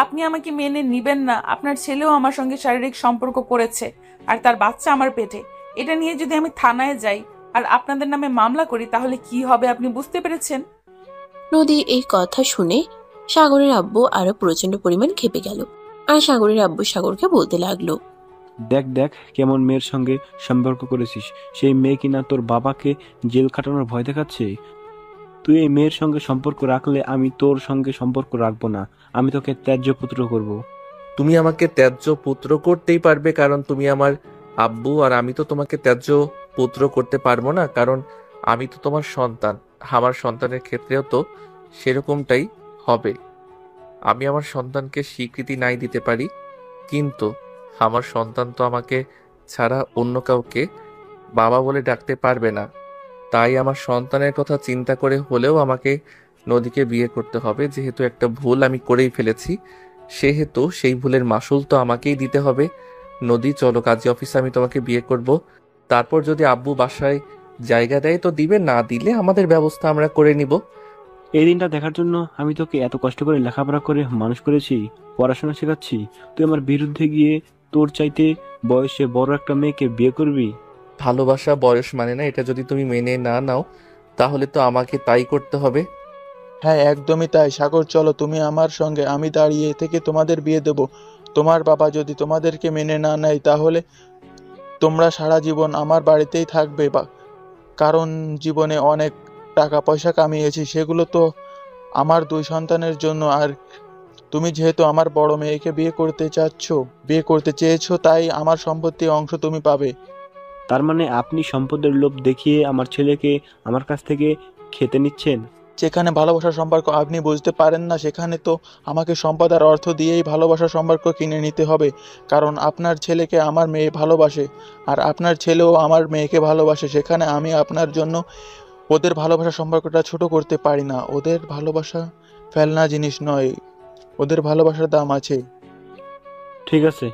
আপনি আমাকে মেনে নিবেন না। আপনার ছেলেও আমার সঙ্গে শারীরিক সম্পর্ক করেছে, আর তার বাচ্চা আমার পেটে। এটা নিয়ে যদি আমি থানায় যাই আর আপনাদের নামে মামলা করি, তাহলে কি হবে আপনি বুঝতে পেরেছেন? নদী এই কথা শুনে সাগরের আব্বু আরো প্রচন্ড পরিমাণ খেপে গেল। আর সাগরের আব্বু সাগরকে বলতে লাগলো, দেখ দেখ কেমন মেয়ের সঙ্গে সম্পর্ক করেছিস। সেই মেয়ে কিনা তোর বাবাকে জেল খাটানোর ভয় দেখাচ্ছে। তুই এই মেয়ের সঙ্গে সম্পর্ক রাখলে আমি তোর সঙ্গে সম্পর্ক রাখবো না। আমি তোকে ত্যায্য পুত্র করব। তুমি আমাকে ত্যায্য পুত্র করতেই পারবে কারণ তুমি আমার আব্বু, আর আমি তো তোমাকে ত্যায্য পুত্র করতে পারবো না কারণ আমি তো তোমার সন্তান। আমার সন্তানের ক্ষেত্রেও তো সেরকমটাই হবে। আমি আমার সন্তানকে স্বীকৃতি নাই দিতে পারি, কিন্তু আমার সন্তান তো আমাকে ছাড়া অন্য কাউকে বাবা বলে ডাকতে পারবে না। তাই আমার সন্তানের কথা চিন্তা করে হলেও আমাকে নদীকে বিয়ে করতে হবে। যেহেতু একটা ভুল আমি করেই ফেলেছি, সেহেতু সেই ভুলের মাসুল তো আমাকেই দিতে হবে। নদী, চলো কাজী অফিসে, আমি তোমাকে বিয়ে করব। তারপর যদি আব্বু বাসায় জায়গা দেয় তো দিবে, না দিলে আমাদের ব্যবস্থা আমরা করে নিব। এই দিনটা দেখার জন্য আমি তোকে এত কষ্ট করে লেখাপড়া করে মানুষ করেছি, পড়াশোনা শেখাচ্ছি। তুই আমার বিরুদ্ধে গিয়ে তোর চাইতে বয়সে বড় একটা মেয়েকে বিয়ে করবি? ভালোবাসা বয়স মানে না, এটা যদি তুমি মেনে না নাও তাহলে তো আমাকে তাই করতে হবে। হ্যাঁ, একদমই তাই। সাগর, চলো তুমি আমার সঙ্গে, আমি দাঁড়িয়ে থেকে তোমাদের বিয়ে দেব। তোমার বাবা যদি তোমাদেরকে মেনে না নেয় তাহলে তোমরা সারা জীবন আমার বাড়িতেই থাকবে, কারণ জীবনে অনেক টাকা পয়সা কামিয়েছি, সেগুলো তো আমার 2 সন্তানের জন্য। আর তুমি যেহেতু আমার বড় মেয়েকে বিয়ে করতে চেয়েছো, তাই আমার সম্পত্তির অংশ তুমি পাবে। তার মানে আপনি সম্পদের লোভ দেখিয়ে আমার ছেলেকে আমার কাছ থেকে খেতে নিচ্ছেন? যেখানে ভালোবাসার সম্পর্ক আপনি বুঝতে পারেন না, সেখানে তো আমাকে সম্পদ আর অর্থ দিয়েই ভালোবাসার সম্পর্ক কিনে নিতে হবে। কারণ আপনার ছেলেকে আমার মেয়ে ভালোবাসে, আর আপনার ছেলেও আমার মেয়েকে ভালোবাসে। সেখানে আমি আপনার জন্য ওদের ভালোবাসার সম্পর্কটা ছোট করতে পারি না। ওদের ভালোবাসা ফেলনা জিনিস নয়, ওদের ভালোবাসার দাম আছে। ঠিক আছে,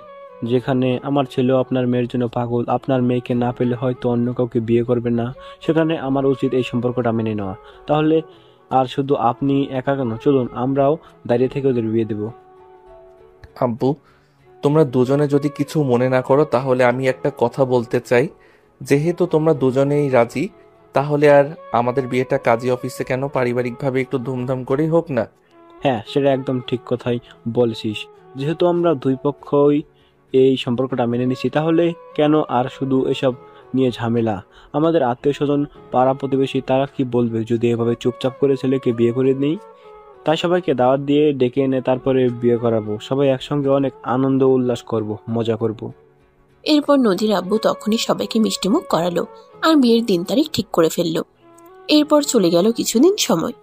যেখানে আমার ছেলেও আপনার মেয়ের জন্য পাগল, আপনার মেয়েকে না পেলে হয়তো অন্য কাউকে বিয়ে করবে না, সেখানে আমার উচিত এই সম্পর্কটা মেনে নেওয়া। তাহলে আর শুধু আপনি একা কেন, চলুন আমরাও দাঁড়িয়ে থেকে ওদের বিয়ে দেব। আব্বু, তোমরা দুজনে যদি কিছু মনে না করো তাহলে আমি একটা কথা বলতে চাই। যেহেতু তোমরা দুজনেই রাজি, তাহলে আর আমাদের বিয়েটা কাজী অফিসে কেন, পারিবারিকভাবে একটু ধুমধাম করেই হোক না? হ্যাঁ, সেটা একদম ঠিক কথাই বলেছিস। যেহেতু আমরা দুই পক্ষই এই সম্পর্কটা মেনে নিছি, তাহলে কেন আর শুধু এসব নিয়ে ঝামেলা? আমাদের আত্মীয় স্বজন, পাড়া প্রতিবেশী, তারা কি বলবে যদি এভাবে চুপচাপ করে ছেলেকে বিয়ে করে নিই? তাই সবাইকে দাওয়াত দিয়ে ডেকে এনে তারপরে বিয়ে করাবো। সবাই একসঙ্গে অনেক আনন্দ উল্লাস করব, মজা করব। এরপর নদীর আব্বু তখনই সবাইকে মিষ্টিমুখ করালো আর বিয়ের দিন তারিখ ঠিক করে ফেললো। এরপর চলে গেল কিছুদিন সময়।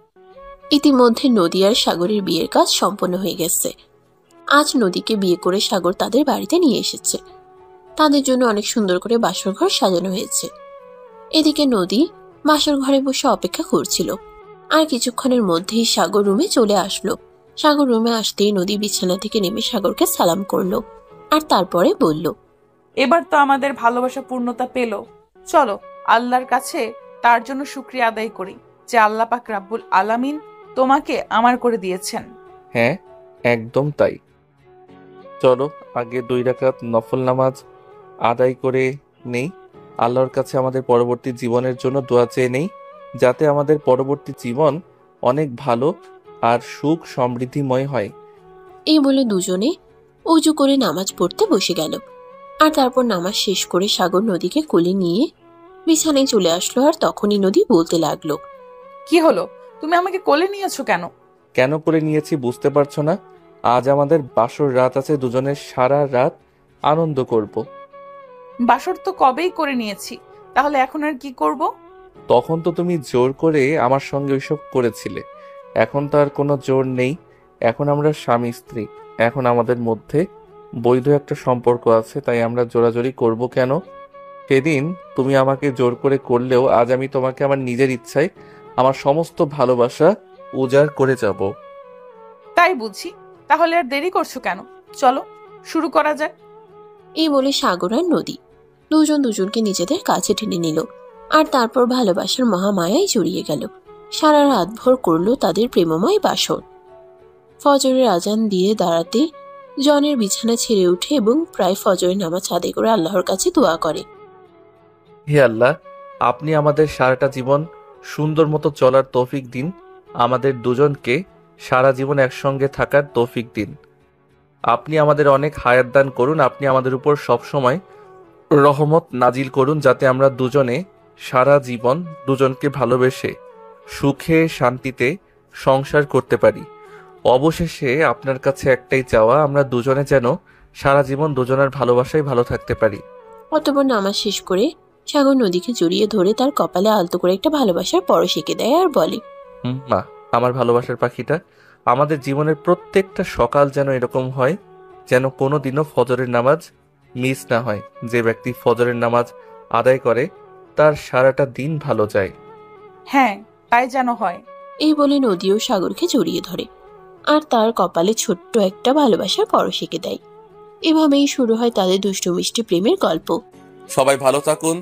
ইতিমধ্যে নদী আর সাগরের বিয়ের কাজ সম্পন্ন হয়ে গেছে। আজ নদীকে বিয়ে করে সাগর তাদের বাড়িতে নিয়ে এসেছে। তাদের জন্য অনেক সুন্দর করে বাসর ঘর সাজানো হয়েছে। এদিকে নদী বাসর ঘরে বসে অপেক্ষা করছিল। আর কিছুক্ষণের মধ্যেই সাগর রুমে চলে আসলো। সাগর রুমে আসতেই নদী বিছানা থেকে নেমে সাগরকে সালাম করলো আর তারপরে বলল, এবার তো আমাদের ভালোবাসা পূর্ণতা পেল। চলো আল্লাহর কাছে তার জন্য শুকরিয়া আদায় করি যে আল্লাহ পাক রাব্বুল আলামিন তোমাকে আমার করে দিয়েছেন। হ্যাঁ, একদম তাই। চলো আগে 2 রাকাত নফল নামাজ আদায় করে নেই। আল্লাহর কাছে আমাদের পরবর্তী জীবনের জন্য দোয়া চেয়ে নেই, যাতে আমাদের পরবর্তী জীবন অনেক ভালো আর সুখ সমৃদ্ধিময় হয়। এই বলে দুজনে উজু করে নামাজ পড়তে বসে গেল। আর তারপর নামাজ শেষ করে সাগর নদীকে কোলে নিয়ে বিছানায় চলে আসলো। আর তখনই নদী বলতে লাগলো, কি হলো, তুমি আমাকে কোলে নিয়েছো কেন? কেন করে নিয়েছি বুঝতে পারছো না? আজ আমাদের বাসর রাত আছে, দুজনের সারা রাত আনন্দ করব। বাসর তো কবেই করে নিয়েছি, তাহলে এখন আর কি করব? তখন তো তুমি জোর করে আমার সঙ্গে ওইসব করেছিলে। এখন তো আর কোনো জোর নেই। এখন আমরা স্বামী স্ত্রী, এখন আমাদের মধ্যে বৈধ একটা সম্পর্ক আছে, তাই আমরা জোরাজোরি করব কেন? সেদিন তুমি আমাকে জোর করে করলেও আজ আমি তোমাকে আমার নিজের ইচ্ছায় আমার সমস্ত ভালোবাসা উজাড় করে যাব। তাই বুঝি, তাহলে আর দেরি করছো কেন? চলো শুরু করা যাক। এই বলে সাগর আর নদী দুজন দুজনকে নিজেদের কাছে টেনে নিল। আর তারপর ভালোবাসার মহামায়ায় জড়িয়ে গেল। সারা রাত ভর করলো তাদের প্রেমময় বাসর। ফজরের আজান দিয়ে দাঁড়াতে জনের বিছানা ছেড়ে উঠে এবং প্রায় ফজরের নামাজ আদায় করে আল্লাহর কাছে দোয়া করে, হে আল্লাহ, আপনি আমাদের সারাটা জীবন সুন্দর মতো চলার তৌফিক দিন। আমাদের দুজনকে সারা জীবন একসঙ্গে থাকার তৌফিক দিন। আপনি আমাদের অনেক হায়াত দান করুন। আপনি আমাদের উপর সবসময় রহমত নাজিল করুন, যাতে আমরা দুজনে সারা জীবন দুজনকে ভালোবেসে সুখে শান্তিতে সংসার করতে পারি। অবশেষে আপনার কাছে একটাই চাওয়া, আমরা দুজনে যেন সারা জীবন দুজনের ভালোবাসায় ভালো থাকতে পারি। অতঃপর নামাজ শেষ করে সাগর নদীকে জড়িয়ে ধরে তার কপালে আলতো করে একটা ভালোবাসার পরশ এঁকে দেয় আর বলে, মা, আমার ভালোবাসার পাখিটা, আমাদের জীবনের প্রত্যেকটা সকাল যেন এরকম হয়, যেন কোনোদিনও ফজরের নামাজ মিস না হয়। যে ব্যক্তি ফজরের নামাজ আদায় করে তার সারাটা দিন ভালো যায়। হ্যাঁ, তাই যেন হয়। এই বলে নদীও সাগরকে জড়িয়ে ধরে আর তার কপালে ছোট্ট একটা ভালোবাসার পরশ এঁকে দেয়। এভাবেই শুরু হয় তাদের দুষ্টু মিষ্টি প্রেমের গল্প। সবাই ভালো থাকুন।